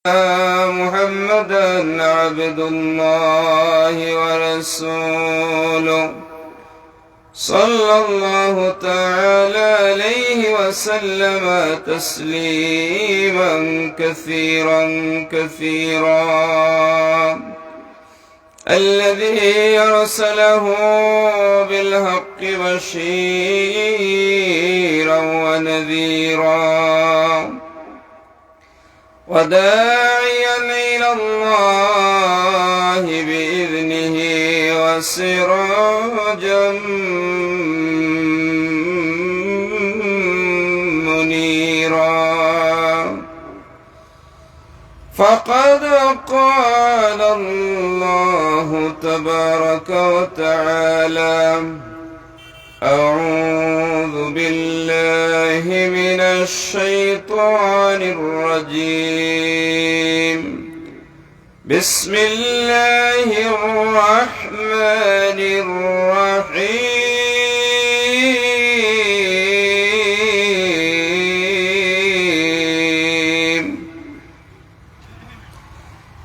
محمدا عبد الله ورسوله صلى الله تعالى عليه وسلم تسليما كثيرا الذي أرسله بالحق بشيرا ونذيرا وداعيا إلى الله بإذنه وسراجا منيرا فقد قال الله تبارك وتعالى: أعوذ بالله من الشيطان الرجيم. بسم الله الرحمن الرحيم.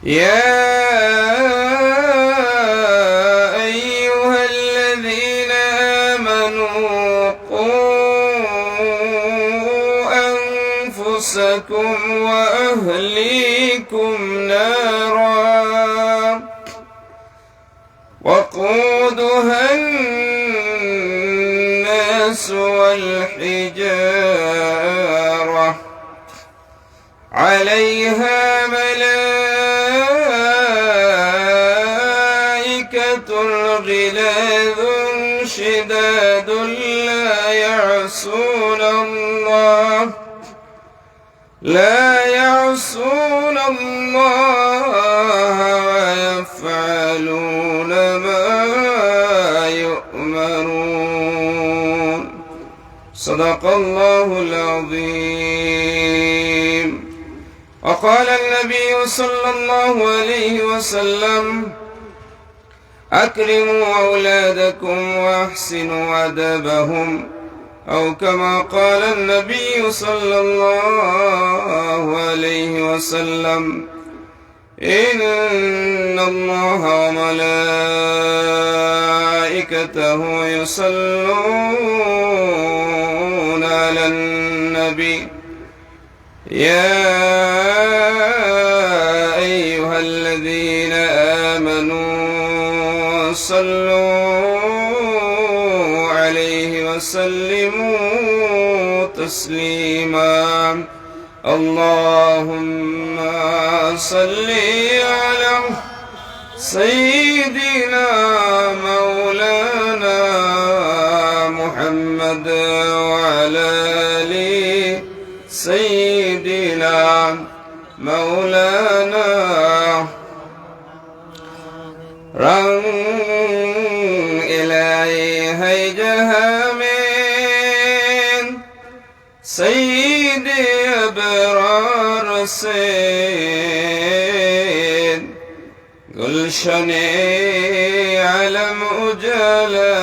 يا أيها الذين آمنوا أنفسكم وأهليكم نارا وقودها الناس والحجارة عليها ملائكة غلاظ شداد لا يعصون الله ويفعلون ما يؤمرون. صدق الله العظيم. وقال النبي صلى الله عليه وسلم: أكرموا أولادكم وأحسنوا أدبهم، أو كما قال النبي صلى الله عليه وسلم: إن الله وملائكته يصلون على النبي يا أيها الذين آمنوا صلوا عليه وسلموا تسليما. اللهم صل على سيدنا مولانا محمد وعلى آل سيدنا مولانا رنگ الہی ہے جہاں میں سید ابرار سے گلشن علم اجالا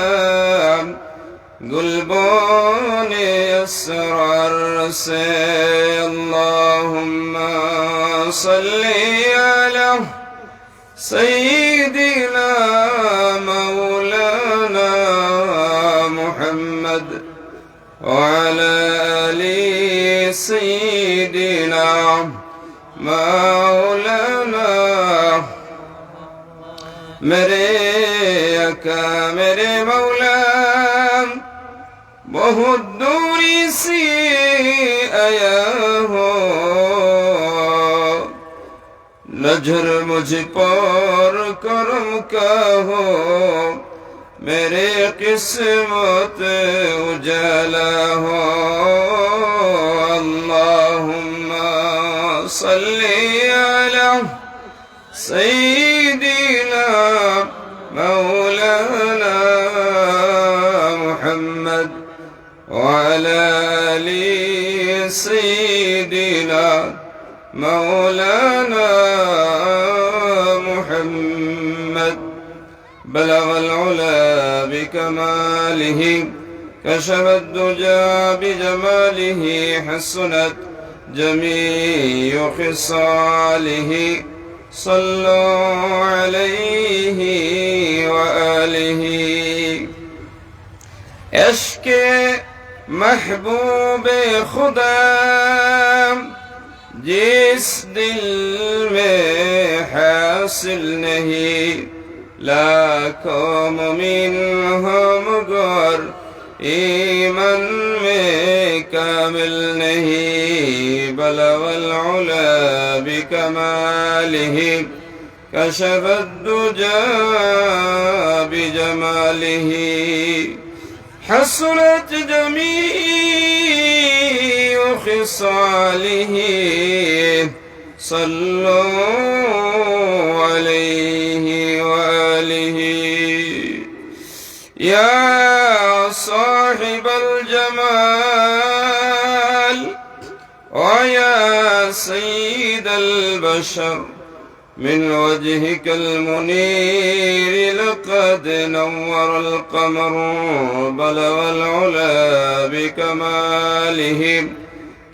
گلبان اسرار سے اللہم صلی علی سيدنا مولانا محمد وعلى آل سيدنا مولانا. میرے آقا میرے مولا بہت دوری سے آیا ہو، نظر مجھ پر کرم کا ہو، میرے قسمت اجالا ہو. اللہم صلی علی سیدنا مولانا محمد وعلى آل سيدنا مولانا محمد. بلغ العلا بكماله كشف الدجى بجماله حسنت جميع خصاله صلوا عليه وآله عشق محبوب خدا जिस दिल में हासिल नहीं लाखों मुमिन हो मगर ईमान में कामिल नहीं बलवल उला बिकमालिही कशफत दुजा बिजमालिही हसनत जमीउ खिसालिही सल्लु अलैहि वालिही या साहिबल जमाल व या सय्यिदल बशर من وجهك المنير لقد نور القمر بلغ العلا بكماله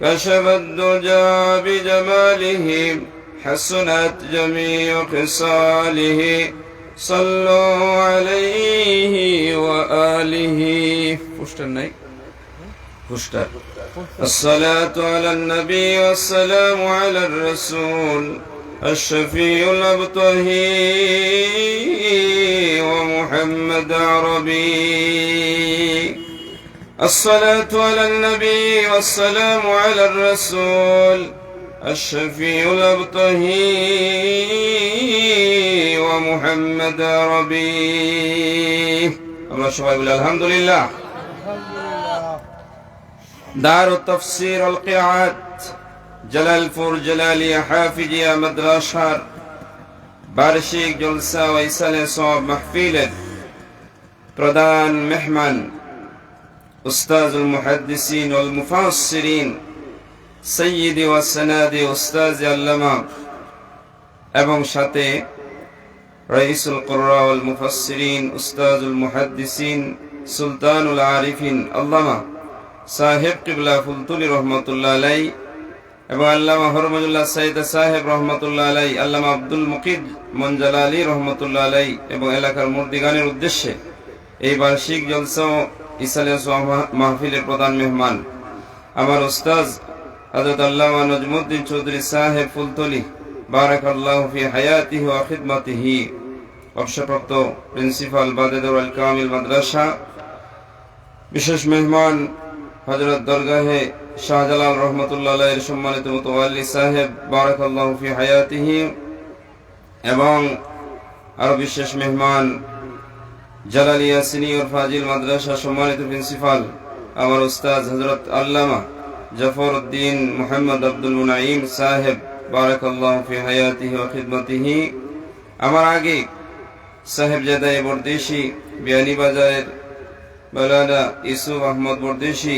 كشف الدجى بجماله حسنت جميع خصاله صلوا عليه وآله الصلاة على النبي والسلام على الرسول الشفيع الأبطهي ومحمد عربي الصلاة على النبي والسلام على الرسول الشفيع الأبطهي ومحمد عربي الله شباب الحمد لله دار التفسير والقراءات জালালপুর জালালিয়া হাফিজিয়া মাদ্রাসার বার্ষিক জলসা ও ইসালে সওয়াব মাহফিলের প্রধান মেহমান উস্তাজুল মুহাদ্দিসিন ওয়াল মুফাসসিরিন সাইয়্যিদি ওয়া সানাদি উস্তাজ আল্লামা এবং সাথে রাইসুল কুররা ওয়াল মুফাসসিরিন উস্তাজুল মুহাদ্দিসিন সুলতানুল আরিফিন আল্লামা সাহেব কিবলা ফুলতুলি রাহমাতুল্লাহ আলাইহি এবং আল্লামা হরমতুল্লাহ সাইদ সাহেব রহমতুল্লাহ আলাই, আল্লামা আব্দুল মুকিদ মনজালালী রহমতুল্লাহ আলাই এবং এলাকার মুর্দিগানের উদ্দেশ্যে এই বার্ষিক জলসা ইসালে মাহফিলের প্রধান মেহমান আমার উস্তাজ হযরত আল্লামা নজমুদ্দিন চৌধুরী সাহেব ফুলতলি বারাকাল্লাহু ফি হায়াতিহি ওয়া খিদমাতিহি, অবসরপ্রাপ্ত প্রিন্সিপাল বাদেদুল কামিল মাদ্রাসা, বিশেষ মেহমান হযরত দরগাহে শাহজালাল রহমতুল্লাহ আলাইহির সম্মানিত মুতাওয়াল্লি সাহেব বারাকাল্লাহু ফি হায়াতিহি এবং আরো বিশেষ মেহমান জালালিয়া সিনিয়র ফাজিল মাদ্রাসা সম্মানিত প্রিন্সিপাল আমার উস্তাদ হযরত আল্লামা জাফরউদ্দিন মুহাম্মদ আব্দুল মুনাইম সাহেব বারাকাল্লাহু ফি হায়াতিহি ওয়া খিদমাতিহি, আমার আগে সাহেবজাদা বরদেশি বিয়ানীবাজারের মাওলানা ইউসুফ আহমদ বরদেশি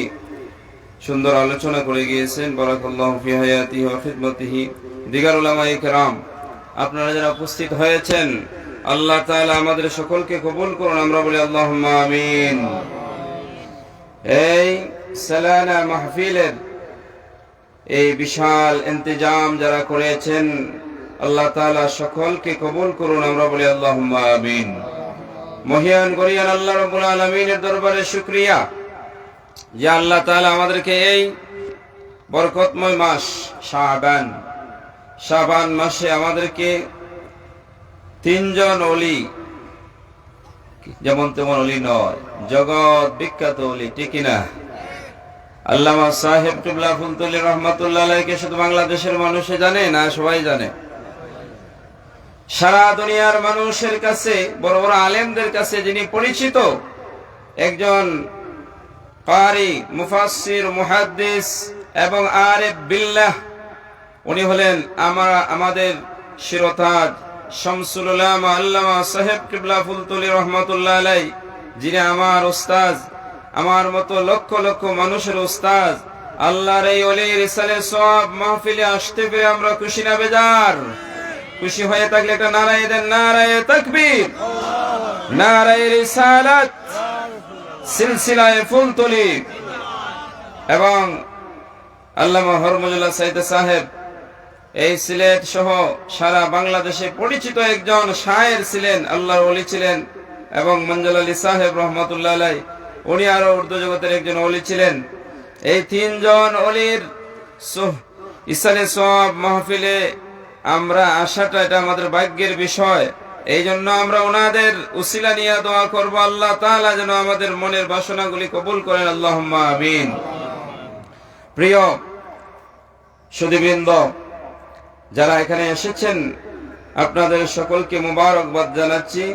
সুন্দর আলোচনা করে গিয়েছেন বারাকাল্লাহু ফি হায়াতিহি ওয়া খিদমাতিহি। দিগার উলামায়ে কেরাম, আপনারা যারা উপস্থিত হয়েছেন আল্লাহ তাআলা আমাদের সকলকে কবুল করুন, আমরা বলি আল্লাহুম্মা আমিন। এই সালানা মাহফিলের এই বিশাল ইন্তজাম যারা করেছেন আল্লাহ তাআলা সকলকে কবুল করুন, আমরা বলি আল্লাহুম্মা আমিন। মহিয়ান গরিয়ান আল্লাহ রাব্বুল আলামিনের দরবারে শুকরিয়া যে আল্লাহ তাআলা আমাদেরকে এই বরকতময় মাস শাবান মাসে আমাদেরকে তিনজন ওলি, যেমন তেমন ওলি নয়, জগৎ বিখ্যাত ওলি, ঠিক না? আল্লামা সাহেব কিবলা ফুলতুলি রহমাতুল্লাহ আলাইহিকে শুধু বাংলাদেশের মানুষে জানে না, সবাই জানে। সারা দুনিয়ার মানুষের কাছে, বড় বড় আলেমদের কাছে যিনি পরিচিত একজন কারি, মুফাসসির, মুহাদ্দিস এবং আরিফ বিল্লাহ, উনি হলেন আমাদের শিরতাজ শামসুল উলামা আল্লামা সাহেব কিবলা ফুলতুলি রহমাতুল্লাহ আলাইহি, যিনি আমার উস্তাদ, আমার মতো লক্ষ লক্ষ মানুষের উস্তাদ। আল্লাহর এই ওলির ইসালে সওয়াব মাহফিলে আসতে পেরে আমরা খুশি না বেজার? খুশি হয়ে থাকলে একটা নারায়ে দেন, নারায়ে তাকবীর, নারায়ে রিসালাত, সিলসিলায়ে ফুলতুলি। এবং আল্লামা হরমুজুল্লাহ সাইদ সাহেব এই সিলেট সহ সারা বাংলাদেশে পরিচিত একজন শায়ের ছিলেন, আল্লাহর ওলি ছিলেন। এবং মঞ্জুল আলী সাহেব রহমতুল্লাহ আলাই, উনি আরো উর্দু জগতের একজন ওলি ছিলেন। এই তিনজন ওলির ইসালে সওয়াব মাহফিলে আমরা আসাটা এটা আমাদের ভাগ্যের বিষয়। এই জন্য আমরা ওনাদের উসিলা নিয়ে দোয়া করব, আল্লাহ তাআলা যেন আমাদের মনের বাসনাগুলি কবুল করেন, আল্লাহুম্মা আমিন। প্রিয় সুধীবৃন্দ, যারা এখানে এসেছেন আপনাদের সকলকে মুবারকবাদ জানাচ্ছি।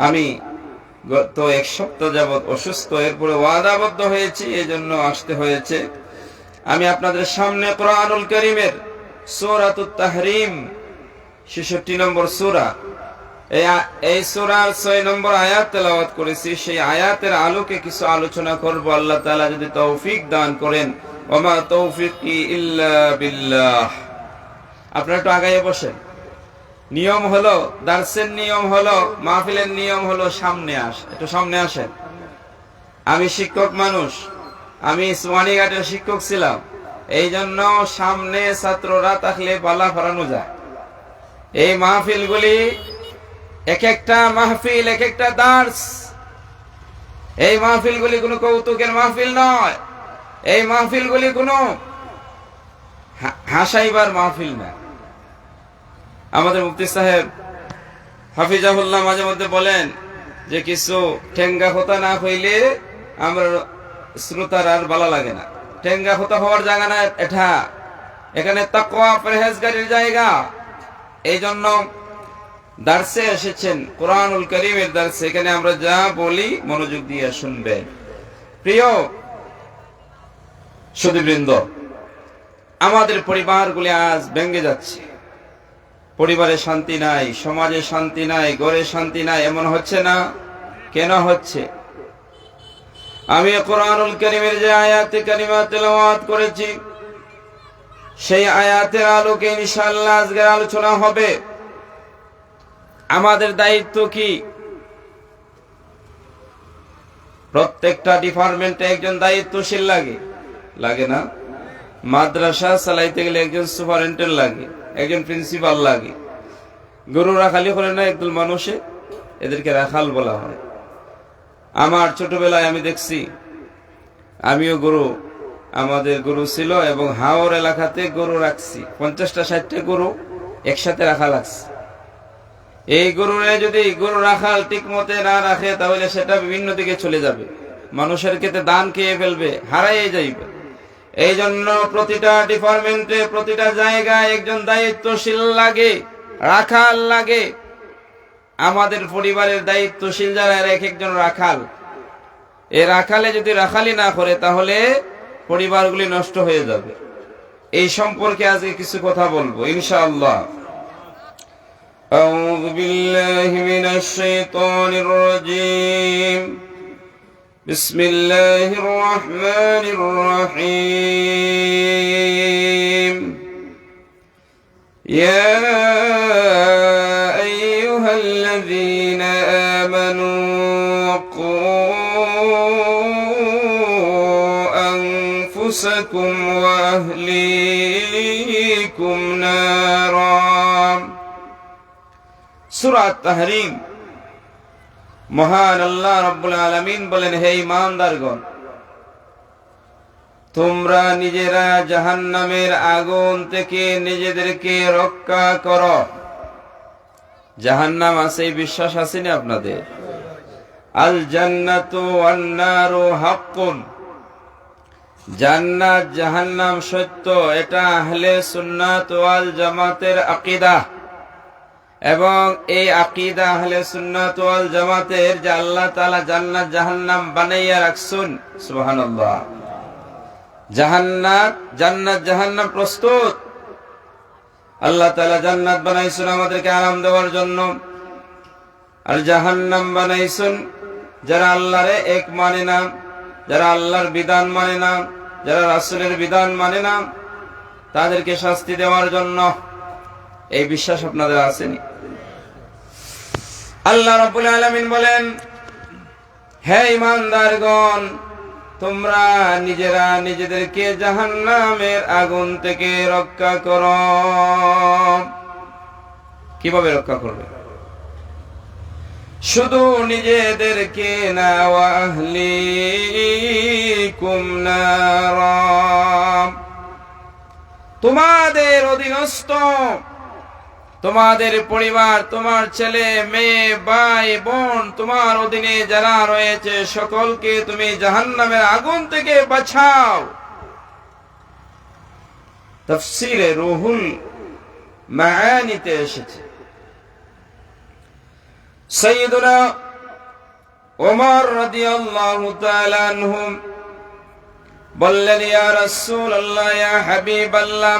আমি গত এক সপ্তাহ যাবৎ অসুস্থ, এরপরে ওয়াদাবদ্ধ হয়েছি, এই জন্য আসতে হয়েছে। আমি আপনাদের সামনে কোরআনুল কারীমের সূরাতুত তাহরিম ৬৬ নম্বর সূরা, এই সূরার ৬ নম্বর আয়াত তেলাওয়াত করেছি। সেই আয়াতের আলোকে কিছু আলোচনা করব, আল্লাহ তাআলা যদি তৌফিক দান করেন। ওমা তৌফিকি ইল্লা বিল্লাহ। আপনারা একটু আগাইয়ে বসেন। নিয়ম হলো, দার্সের নিয়ম হলো, মাহফিলের নিয়ম হলো সামনে একটু সামনে আসেন। আমি শিক্ষক মানুষ, আমি সোয়ানীঘাটের শিক্ষক ছিলাম, এই জন্য সামনে ছাত্ররা থাকলে পালা ফরানো যায়। এই মাহফিলগুলি এক একটা মাহফিল, এক একটা দার্স। এই মাহফিলগুলি কোনো কৌতুকের মাহফিল নয়, এই মাহফিলগুলি কোনো হাসাইবার মাহফিল না। আমাদের মুফতি সাহেব হাফিজাহুল্লাহ মাঝে মধ্যে বলেন যে কিছু ঠেঙ্গা কথা না হইলে আমরা শ্রোতার আর ভালো লাগে না। ঠেঙ্গা কথা হওয়ার জায়গা না এটা, এখানে তাকওয়া পরহেজগারির জায়গা। এই জন্য দার্সে এসেছেন, কোরআনুল কারীমের দার্সে, এখানে আমরা যা বলি মনোযোগ দিয়ে শুনবেন। প্রিয় সুধীবৃন্দ, আমাদের পরিবারগুলি আজ ভেঙে যাচ্ছে। পরিবারে শান্তি নাই, সমাজে শান্তি নাই, ঘরে শান্তি নাই। এমন হচ্ছে না? কেন হচ্ছে? আমি কোরআনুল কারীমের যে আয়াতে কারিমা তেলাওয়াত করেছি, সেই আয়াতের আলোকে ইনশাআল্লাহ আজকের আলোচনা হবে। আমাদের দায়িত্ব কি? প্রত্যেকটা ডিপার্টমেন্টে একজন দায়িত্বশীল লাগে না? মাদ্রাসা চালাইতে গেলে একজন সুপারিনটেন্ডেন্ট লাগে, একজন প্রিন্সিপাল লাগে। গরু রাখালি করে না একদল মানুষে, এদেরকে রাখাল বলা হয়। আমার ছোটবেলায় আমি দেখছি, আমিও গরু, আমাদের গরু ছিল এবং হাওর এলাকাতে গরু রাখছি। 50টা 60টা গরু একসাথে রাখা লাগছে। এই গরুরে যদি গরু রাখাল ঠিক মতে না রাখে, তাহলে সেটা বিভিন্ন দিকে চলে যাবে, মানুষের ক্ষেত্রে দান খেয়ে ফেলবে, হারাইয়ে যাইবে। এই জন্য প্রতিটা ডিপার্টমেন্টে, প্রতিটা জায়গায় একজন দায়িত্বশীল লাগে, রাখাল লাগে। আমাদের পরিবারের দায়িত্বশীল যারা, এক একজন রাখাল। এই রাখালে যদি রাখালি না করে, তাহলে পরিবারগুলি নষ্ট হয়ে যাবে। এই সম্পর্কে আজকে কিছু কথা বলবো ইনশাআল্লাহ। আউযু বিল্লাহি মিনাশ শাইতানির রাজীম। বিসমিল্লাহির রহমানির রহিম। ইয়া আইয়ুহাল্লাযীনা আমানু কু আনফুসাকুম ওয়া আহলিকুম নারা। সূরা তাহরিম। মহান আল্লাহ রাব্বুল আলামিন বলেন, হে ঈমানদারগণ, তোমরা নিজেরা জাহান্নামের আগুন থেকে নিজেদেরকে রক্ষা করো। জাহান্নাম আছে, বিশ্বাস আছে না আপনাদের? আল জান্নাতু ওয়ান নারু হাক্কুন। জান্নাত জাহান্নাম সত্য, এটা আহলে সুন্নাত ওয়াল জামাতের আকীদা। এবং এই আকীদা আহলে সুন্নাত ওয়াল জামাতের যে আল্লাহ তাআলা জান্নাত জাহান্নাম বানাইয়া রাখছেন, সুবহানাল্লাহ। জান্নাত জাহান্নাম প্রস্তুত। আল্লাহ তাআলা জান্নাত বানাইছেন আমাদেরকে আরাম দেওয়ার জন্য, আর জাহান্নাম বানাইছেন যারা আল্লাহরে এক মানে না, যারা আল্লাহর বিধান মানে না, যারা রাসূলের বিধান মানে না, তাদেরকে শাস্তি দেওয়ার জন্য। এই বিশ্বাস আপনাদের আসেনি? আল্লাহ রাব্বুল আলামিন বলেন, হে ঈমানদারগণ, তোমরা নিজেরা নিজেদেরকে জাহান্নামের আগুন থেকে রক্ষা করো। কিভাবে রক্ষা করবে? শুধু নিজেদেরকে না, ওয়া আহলিকুম নারা, তোমাদের অধীনস্থ, তোমাদের পরিবার, তোমার ছেলে মেয়ে ভাই বোন, তোমার অধীনে যারা রয়েছে সকলকে তুমি জাহান্নামের আগুন থেকে বাঁচাও। তাফসীরে রুহুল মাআনিতে এসেছে, সাইয়্যিদুনা ওমর রাদিয়াল্লাহু তাআলা আনহু বললেন, ইয়া রাসূলুল্লাহ, ইয়া হাবিবাল্লাহ,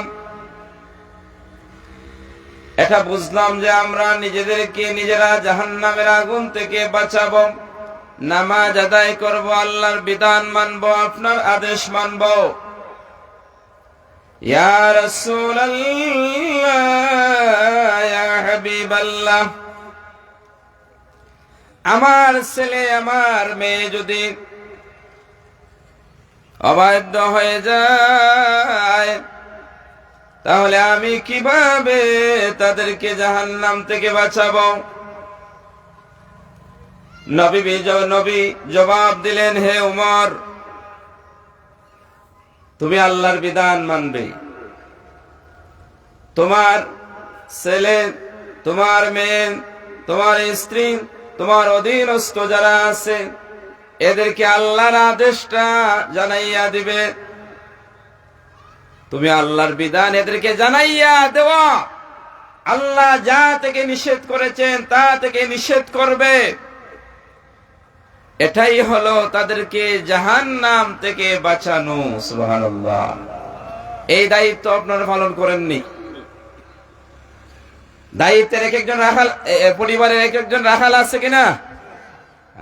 এটা বুঝলাম যে আমরা নিজেদেরকে নিজেরা জাহান্নামের আগুন থেকে বাঁচাবো, নামাজ আদায় করব, আল্লাহর বিধান মানব, আপনার আদেশ মানব। ইয়া রাসূলুল্লাহ, ইয়া হাবিবাল্লাহ, আমার ছেলে আমার মেয়ে যদি অবাধ্য হয়ে যায় তাহলে আমি কিভাবে তাদেরকে জাহান্নাম থেকে বাঁচাবো? নবী জবাব দিলেন, হে উমর, তুমি আল্লাহর বিধান মানবে, তোমার ছেলে, তোমার মেয়ে, তোমার স্ত্রী, তোমার অধীনস্থ যারা আছে এদেরকে আল্লাহর আদেশটা জানাইয়া দিবে। তুমি আল্লাহর বিধান এদেরকে জানাইয়া দেওয়া, আল্লাহ যা থেকে নিষেধ করেছেন তা থেকে নিষেধ করবে। এটাই হলো তাদেরকে জাহান্নাম থেকে বাঁচানো। সুবহানাল্লাহ। এই দায়িত্ব আপনারা পালন করেননি। দায়িত্বের এক একজন রাখাল, পরিবারের এক একজন রাখাল আছে কিনা?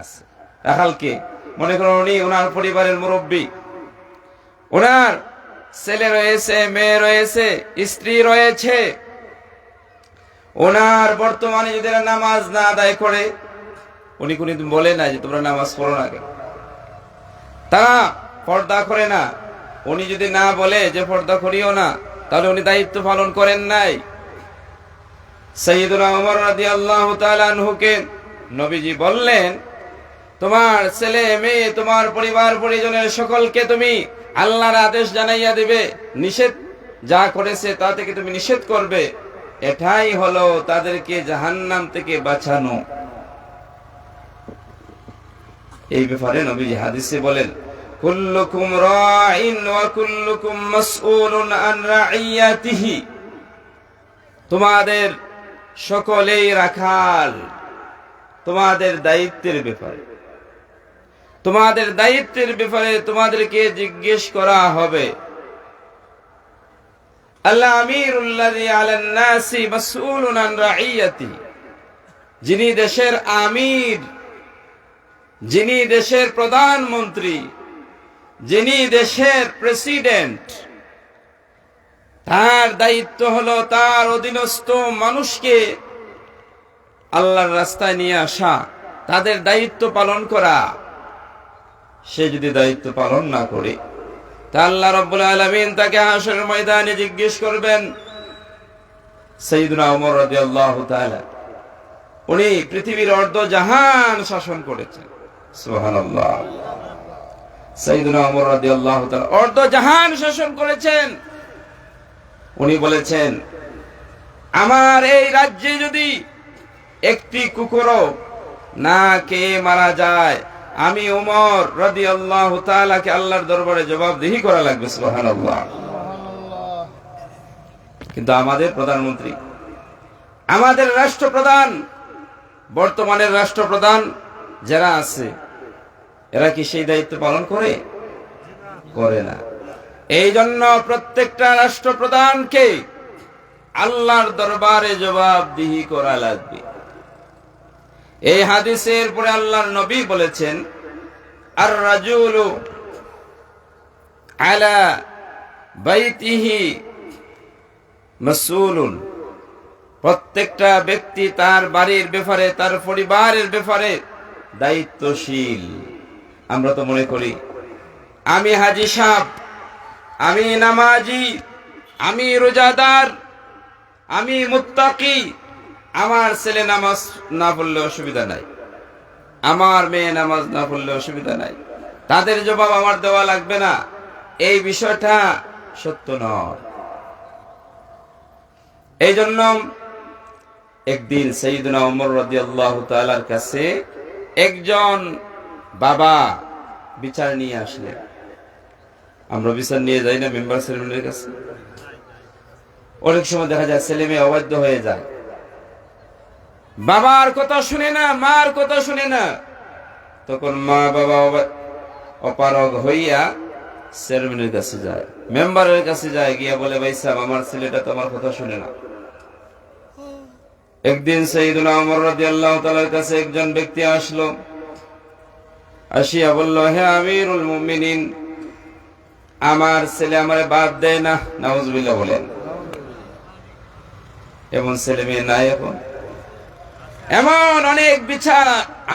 আছে। রাখালকে মনে করুন উনি ওনার পরিবারের মুরব্বী, ওনার ছেলে রয়েছে, মেয়ে রয়েছে, স্ত্রী রয়েছে। ওনার বর্তমানে যদি নামাজ না আদায় করে, উনি কোনদিন বলে না যে তোমরা নামাজ পড়ো না কেন, তারা পর্দা করে না, উনি যদি না বলে যে পর্দা করিও না, তাহলে উনি দায়িত্ব পালন করেন নাই। সাইয়্যিদুনা ওমর রাদিয়াল্লাহু তাআলা আনহুকে নবীজি বললেন, তোমার ছেলে মেয়ে, তোমার পরিবার পরিজনের সকলকে তুমি আল্লাহর আদেশ জানাইয়া দিবে, নিষেধ যা করেছে তা থেকে তুমি নিষেধ করবে। এটাই হলো তাদেরকে জাহান্নাম থেকে বাঁচানো। এই ব্যাপারে নবীজি হাদিসে বলেন, কুল্লুকুম রাইন ওয়া কুল্লুকুম মাসউলুন আন রাইয়াতিহি, তোমাদের সকলেই রাখাল, তোমাদের দায়িত্বের ব্যাপারে, তোমাদের দায়িত্বের ব্যাপারে তোমাদেরকে জিজ্ঞেস করা হবে। আল্লাহ আমিরুল্লাযী আলান নাসি মাসউলুন আন রাইয়াতি, যিনি দেশের আমির, যিনি দেশের প্রধানমন্ত্রী, যিনি দেশের প্রেসিডেন্ট, তার দায়িত্ব হলো তার অধীনস্থ মানুষকে আল্লাহর রাস্তায় নিয়ে আসা, তাদের দায়িত্ব পালন করা। সে যদি দায়িত্ব পালন না করে, তা আল্লাহ রাব্বুল আলামিন তাকে হাসরের ময়দানে জিজ্ঞেস করবেন। সাইয়্যিদুনা ওমর রাদিয়াল্লাহু তাআলা, উনি পৃথিবীর অর্ধ জাহান শাসন করেছেন। সুবহানাল্লাহ। সাইয়্যিদুনা ওমর রাদিয়াল্লাহু তাআলা অর্ধ জাহান শাসন করেছেন। উনি বলেছেন, আমার এই রাজ্যে যদি একটি কুকুরও না খেয়ে মারা যায়, আমি ওমর রাদিয়াল্লাহু তাআলাকে আল্লাহর দরবারে জবাবদিহি করা লাগবে। সুবহানাল্লাহ। কিন্তু আমাদের প্রধানমন্ত্রী, আমাদের রাষ্ট্রপ্রধান, বর্তমানের রাষ্ট্রপ্রধান যারা আছে, এরা কি সেই দায়িত্ব পালন করে? করে না। এই জন্য প্রত্যেকটা রাষ্ট্রপ্রধানকে আল্লাহর দরবারে জবাবদিহি করা লাগবে। এই হাদিসের পরে আল্লাহর নবী বলেছেন, আর রাজুলু আলা বাইতিহি মাসউলুন, প্রত্যেকটা ব্যক্তি তার বাড়ির ব্যাপারে, তার পরিবারের ব্যাপারে দায়িত্বশীল। আমরা তো মনে করি আমি হাজি সাহেব, আমি নামাজি, আমি রোজাদার, আমি মুত্তাকি, আমার ছেলে নামাজ না পড়লে অসুবিধা নাই, আমার মেয়ে নামাজ না পড়লে অসুবিধা নাই, তাদের জবাব আমার দেওয়া লাগবে না, এই বিষয়টা সত্য নয়। এই জন্য একদিন সাইয়েদনা ওমর রাদিয়াল্লাহু তাআলার কাছে একজন বাবা বিচার নিয়ে আসলেন। আমরা বিচার নিয়ে যাই না মেম্বার সেরেমনির কাছে? অনেক সময় দেখা যায় ছেলে মেয়ে অবাধ্য হয়ে যায়, বাবার কথা শুনে না, মার কথা শুনে না, তখন মা বাবা অপারগ হইয়া চেয়ারম্যানের কাছে যায়, মেম্বারের কাছে যায়, গিয়া বলে ভাই সাহেব আমার ছেলেটা তো আমার কথা শুনে না। একদিন সাইয়েদনা ওমর রাদিয়াল্লাহু তাআলার কাছে একজন ব্যক্তি আসলো, আসিয়া বলল, হে আমিরুল মুমিনিন, আমার ছেলে আমারে বাদ দেয় না। নাউজুবিল্লাহ বলেন। এমন ছেলে মেয়ে নাই এখন? এমন অনেক বিচার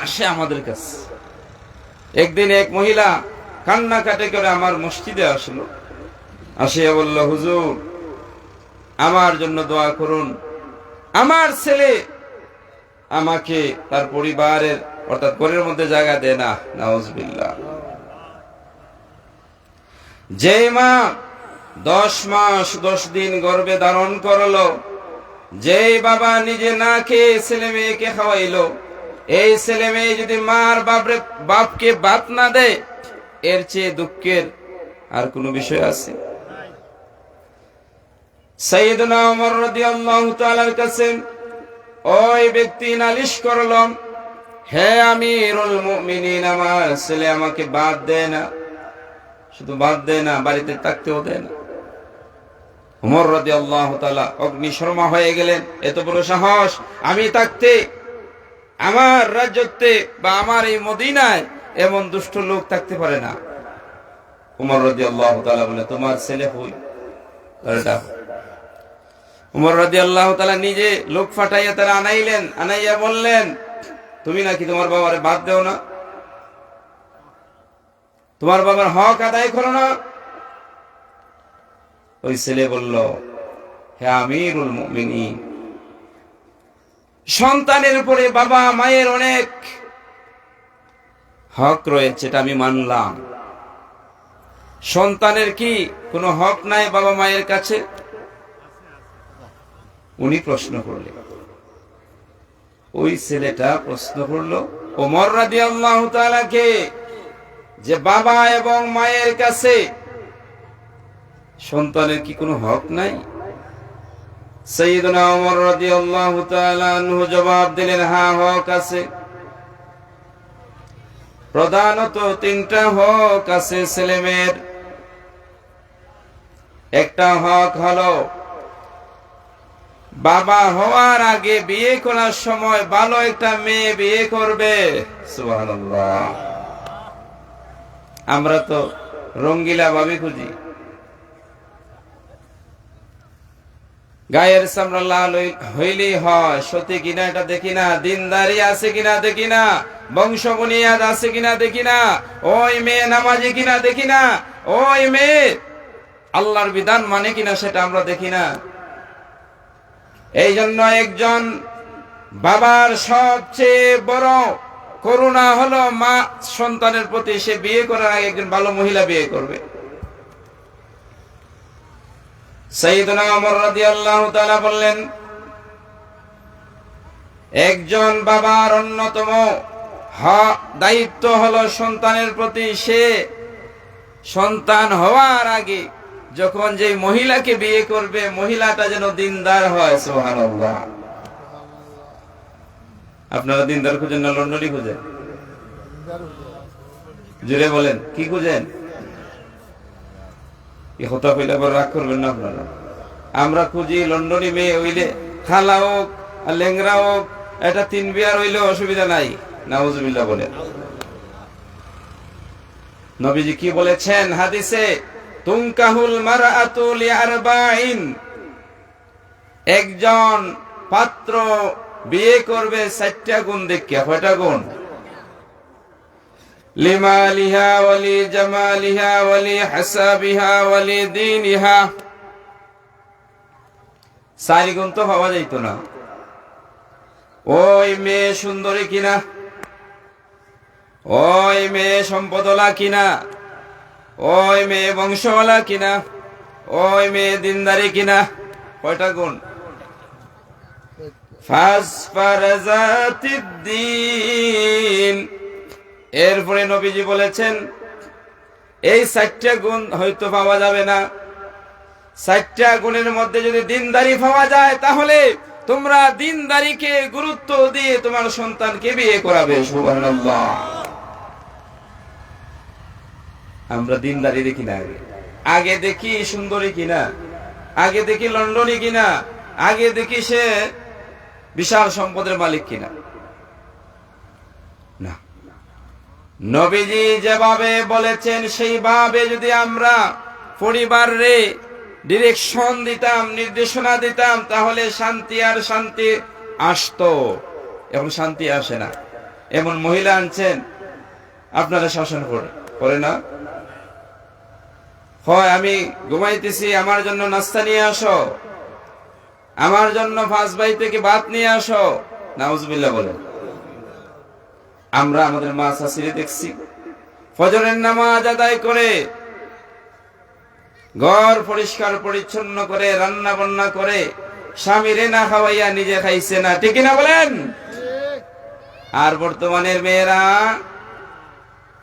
আসে আমাদের কাছে। একদিন এক মহিলা কান্নাকাটি করে আমার মসজিদে আসলো, আসিয়া বলল, হুজুর আমার জন্য দোয়া করুন, আমার ছেলে আমাকে তার পরিবারের অর্থাৎ ঘরের মধ্যে জায়গা দেয় না। নাউজুবিল্লাহ। যে মা 10 মাস 10 দিন গর্ভে ধারণ করলো, যে বাবা নিজে না খেয়ে ছেলে মেয়েকে খাওয়াইলো, এই ছেলে মেয়ে যদি মার বাপকে ভাত না দেয়, এর চেয়ে দুঃখের আর কোন বিষয় আছে? সাইয়েদনা ওমর রাদিয়াল্লাহু তাআলার কাছে ওই ব্যক্তি নালিশ করল, হে আমিরুল মুমিনিন, আমার ছেলে আমাকে ভাত দেয় না, শুধু ভাত দেয় না, বাড়িতে থাকতেও দেয় না। ওমর রাদিয়াল্লাহু তাআলা অগ্নিশর্মা হয়ে গেলেন, এত বড় সাহস! আমি থাকতে, আমার রাজত্বে বা আমার এই মদিনায় এমন দুষ্ট লোক থাকতে পারে না। ওমর রাদিয়াল্লাহু তাআলা বলে, তোমার ছেলে হই। ওমর রাদিয়াল্লাহু তাআলা নিজে লোক পাঠাইয়া তারা আনাইলেন, আনাইয়া বললেন, তুমি নাকি তোমার বাবারে বাদ দেও না, তোমার বাবার হক আদায় করো না? ওই ছেলে বলল, হে আমিরুল মুমিনিন, সন্তানের উপরে বাবা মায়ের অনেক হক রয়েছে, এটা আমি মানলাম। সন্তানের কি কোনো হক নাই বাবা মায়ের কাছে? উনি প্রশ্ন করলেন, ওই ছেলেটা প্রশ্ন করলো ওমর রাদিয়াল্লাহু তাআলাকে, যে বাবা এবং মায়ের কাছে সন্তানের কি কোনো হক নাই? সাইয়েদনা ওমর রাদিয়াল্লাহু তাআলা আনহু জবাব দিলেন, হ্যাঁ হক আছে। প্রধানত 3টা হক আছে ছেলে মেয়ের। একটা হক হলো বাবা হওয়ার আগে বিয়ে করার সময় ভালো একটা মেয়ে বিয়ে করবে। সুবহানাল্লাহ। আমরা তো রঙ্গিলা ভাবি খুঁজি, গায়ের চামড়া লাল হইলেই হয়, সত্যি কিনা এটা দেখি না, দিনদারি আছে কিনা দেখি না, বংশ বুনিয়াদ আছে কিনা দেখি না, ওই মেয়ে নামাজি কিনা দেখি না, ওই মেয়ে আল্লাহর বিধান মানে কিনা সেটা আমরা দেখি না। এই জন্য একজন বাবার সবচেয়ে বড় করুণা হলো মা সন্তানের প্রতি, সে বিয়ে করার আগে একজন ভালো মহিলা বিয়ে করবে। সাইয়েদনা ওমর রাদিয়াল্লাহু তাআলা বললেন, একজন বাবার অন্যতম দায়িত্ব হলো সন্তানের প্রতি, সে সন্তান হওয়ার আগে যখন যে মহিলাকে বিয়ে করবে, মহিলাটা যেন দিনদার হয়। সুবহানাল্লাহ। আপনারা দিনদার খুঁজেন না লন্ডনি খুঁজেন? জোরে বলেন, কি খুঁজেন? কথা কইলে আবার রাগ করবেন না আপনারা। আমরা খুঁজি লন্ডনি মেয়ে হইলে, খালা হোক আর লেংরা হোক, এটা 3 বিয়ার হইলে অসুবিধা নাই। নাউজুবিল্লাহ বলেন। নবীজি কি বলেছেন হাদিসে? তুনকাহুল মারআতু লিআরবাইন, একজন পাত্র বিয়ে করবে 4টা গুণ দেখিয়া। কয়টা গুণ? লিমালিহা ওয়ালি জামালিহা ওয়ালি হাসাবিহা ওয়ালি দীনিহা। চারি গুণ তো পাওয়া যাইতো না। ওই মেয়ে সুন্দরী কিনা, ওই মেয়ে সম্পদওয়ালা কিনা, ওই মেয়ে বংশওয়ালা কিনা, ওই মেয়ে দিনদারি কিনা, কয়টা গুণ? ফাসফারাজাতিদ্দিন। এরপরে নবীজি বলেছেন এই 4টা গুণ হয়তো পাওয়া যাবে না, 4টা গুণের মধ্যে যদি দিনদারি পাওয়া যায় তাহলে তোমরা দিনদারিকে গুরুত্ব দিয়ে তোমার সন্তানকে বিয়ে করাবে। সুবহানাল্লাহ। আমরা দিনদারি দেখি না, আগে দেখি সুন্দরী কিনা, আগে দেখি লন্ডনী কিনা, আগে দেখি সে বিশাল সম্পদের মালিক কিনা। না, নবীজি যেভাবে বলেছেন সেইভাবে যদি আমরা পরিবারে ডিরেকশন দিতাম, নির্দেশনা দিতাম, তাহলে শান্তি আর শান্তি আসতো। এখন শান্তি আসে না। এমন মহিলা আনছেন আপনারা শাসন করে না, হয় আমি ঘুমাইতেছি আমার জন্য নাস্তা নিয়ে আসো, আমার জন্য 5 ভাই থেকে ভাত নিয়ে আসো। নাউজুবিল্লাহ বলেন। আমরা আমাদের মা শাশুড়ি দেখছি ফজরের নামাজ আদায় করে ঘর পরিষ্কার পরিচ্ছন্ন করে রান্না বান্না করে স্বামীরে না খাওয়াইয়া নিজে খাইছে না, ঠিক না বলেন? আর বর্তমানের মেয়েরা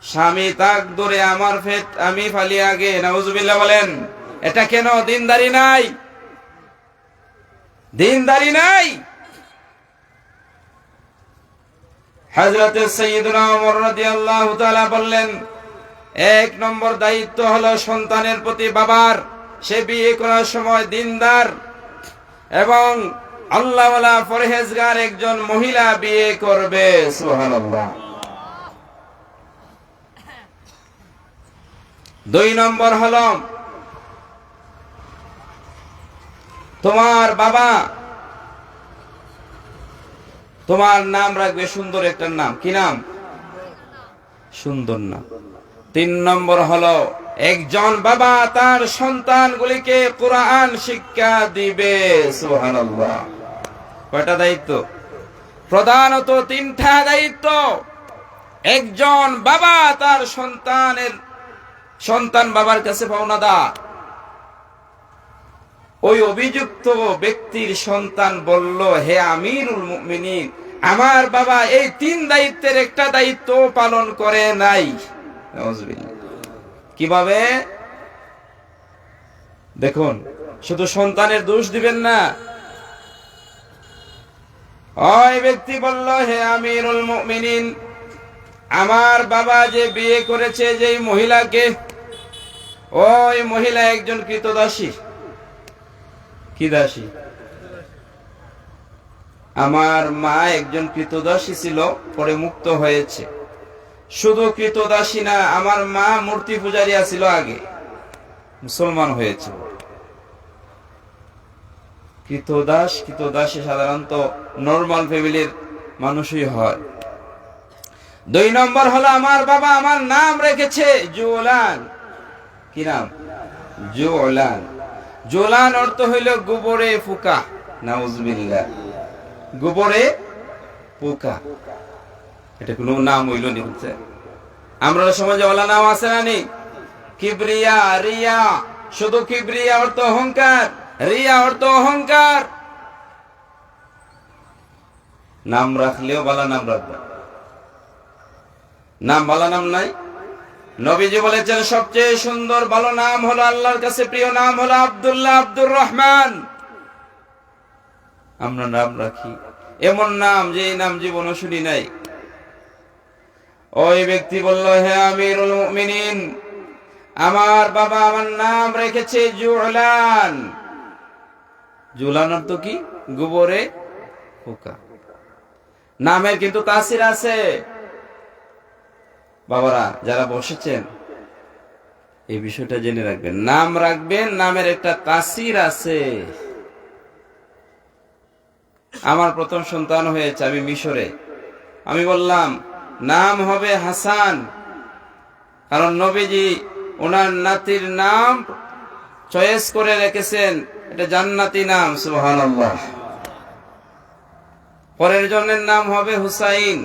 স্বামী তাক ধরে আমার পেট আমি ফালি আগে। নাউজুবিল্লাহ বলেন। এটা কেন? দিনদারি নাই, দিনদারি নাই। হযরত সাইয়্যিদুনা ওমর রাদিয়াল্লাহু তাআলা বললেন 1 নম্বর দায়িত্ব হলো সন্তানের প্রতি বাবার, সে বিয়ে করার সময় দিনদার এবং আল্লাহওয়ালা পরহেজগার একজন মহিলা বিয়ে করবে। সুবহানাল্লাহ। 2 নম্বর হলো তোমার বাবা তোমার নাম রাখবে সুন্দর একটা নাম। কি নাম? সুন্দর নাম। 3 নম্বর হলো একজন বাবা তার সন্তানগুলিকে কোরআন শিক্ষা দিবে। সুবহানাল্লাহ। কয়টা দায়িত্ব? প্রধানত 3টা দায়িত্ব। একজন বাবা তার সন্তান বাবার কাছে পাওনাদার। ওই অভিযুক্ত ব্যক্তির সন্তান বলল, হে আমিরুল মুমিনিন, আমার বাবা এই 3 দায়িত্বের একটা দায়িত্ব পালন করে নাই। নাউজুবিল্লাহ। কিভাবে? দেখুন, শুধু সন্তানের দোষ দিবেন না। ওই ব্যক্তি বলল, হে আমিরুল মুমিনিন, আমার বাবা যে বিয়ে করেছে যেই মহিলাকে, ওই মহিলা একজন কৃতদাসী। কি দাসী? আমার মা একজন কৃতদাসী ছিল, পরে মুক্ত হয়েছে। শুধু কৃতদাসী না, আমার মা মূর্তি পূজারিয়া ছিল, আগে মুসলমান হয়েছে। কৃতদাসী সাধারণত নরমাল ফ্যামিলির মানুষই হয়। 2 নম্বর হলো আমার বাবা আমার নাম রেখেছে জুলান। কি নাম? জুলান। জুলান অর্থ হইল গোবরে পোকা। নাউজুবিল্লাহ। গোবরে পোকা, এটা কোনো নাম হইল নি? হচ্ছে আমরা সমাজে ওলা নাম আছে না নি? কিবরিয়া, রিয়া। শুধু কিবরিয়া অর্থ অহংকার, রিয়া অর্থ অহংকার। নাম রাখলেও বালা নাম রাখবে, নাম বালা নাম নাই। নবীজি বলেছেন সবচেয়ে সুন্দর ভালো নাম হলো, আল্লাহর কাছে প্রিয় নাম হলো আব্দুল্লাহ, আব্দুর রহমান। আমরা নাম রাখি এমন নাম যে নাম জীবনও শুনি নাই। ওই ব্যক্তি বলল, হে আমিরুল মুমিনিন, আমার বাবা আমার নাম রেখেছে জুলান। জুলান অর্থ কি? গোবরে পোকা। নামের কিন্তু তাসির আছে। বাবারা যারা বসেছেন এই বিষয়টা জেনে রাখবেন। নাম রাখবেন, নামের একটা তাসির আছে। আমার প্রথম সন্তান হয়েছে, আমি মিশরে। আমি বললাম নাম হবে হাসান, কারণ নবীজি ওনার নাতির নাম চয়েস করে রেখেছেন, এটা জান্নাতি নাম। সুবহানাল্লাহ। পরের জনের নাম হবে হুসাইন।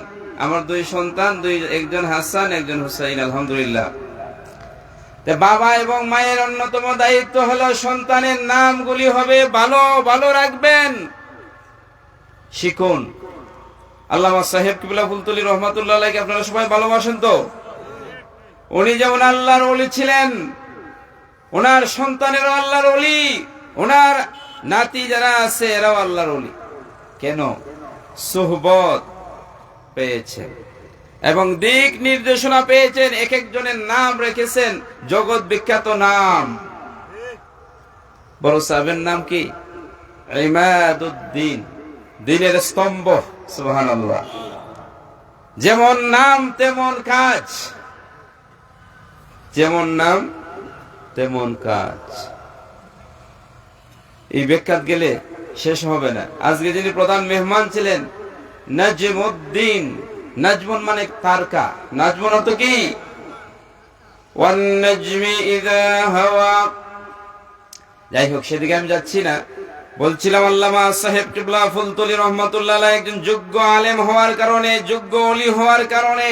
আমার দুই সন্তান, একজন হাসান, একজন হুসাইন, আলহামদুলিল্লাহ। বাবা এবং মায়ের অন্যতম দায়িত্ব হলো সন্তানের নামগুলি হবে ভালো ভালো রাখবেন, শিখুন। আল্লামা সাহেব কিবলা ফুলতলি রহমাতুল্লাহ আলাইহি আপনারা সবাই ভালোবাসেন তো? উনি যেমন আল্লাহর ওলি ছিলেন, ওনার সন্তানেরও আল্লাহর ওলি, ওনার নাতি যারা আছে এরাও আল্লাহর ওলি। কেন? সুহবত পেয়েছেন এবং দিক নির্দেশনা পেয়েছেন। এক একজনের নাম রেখেছেন জগৎ বিখ্যাত নাম। বড় সাহেবের নাম কি? ইমাদুদ্দিন, দিনের স্তম্ভ। সুবহানাল্লাহ। যেমন নাম তেমন কাজ, যেমন নাম তেমন কাজ। এই ব্যাখ্যাত গেলে শেষ হবে না। আজকে যিনি প্রধান মেহমান ছিলেন নাজমুদ্দিন, নাজমুন মানে তারকা, নাজমুন অর্থ কি? ওয়ান নাজমি ইযা হাওয়া। যাই হোক, সেদিকে আমি যাচ্ছি না। বলছিলাম আল্লামা সাহেব কিবলা ফুলতলি রহমাতুল্লাহ আলাইহি একজন যোগ্য আলেম হওয়ার কারণে, যোগ্য ওলি হওয়ার কারণে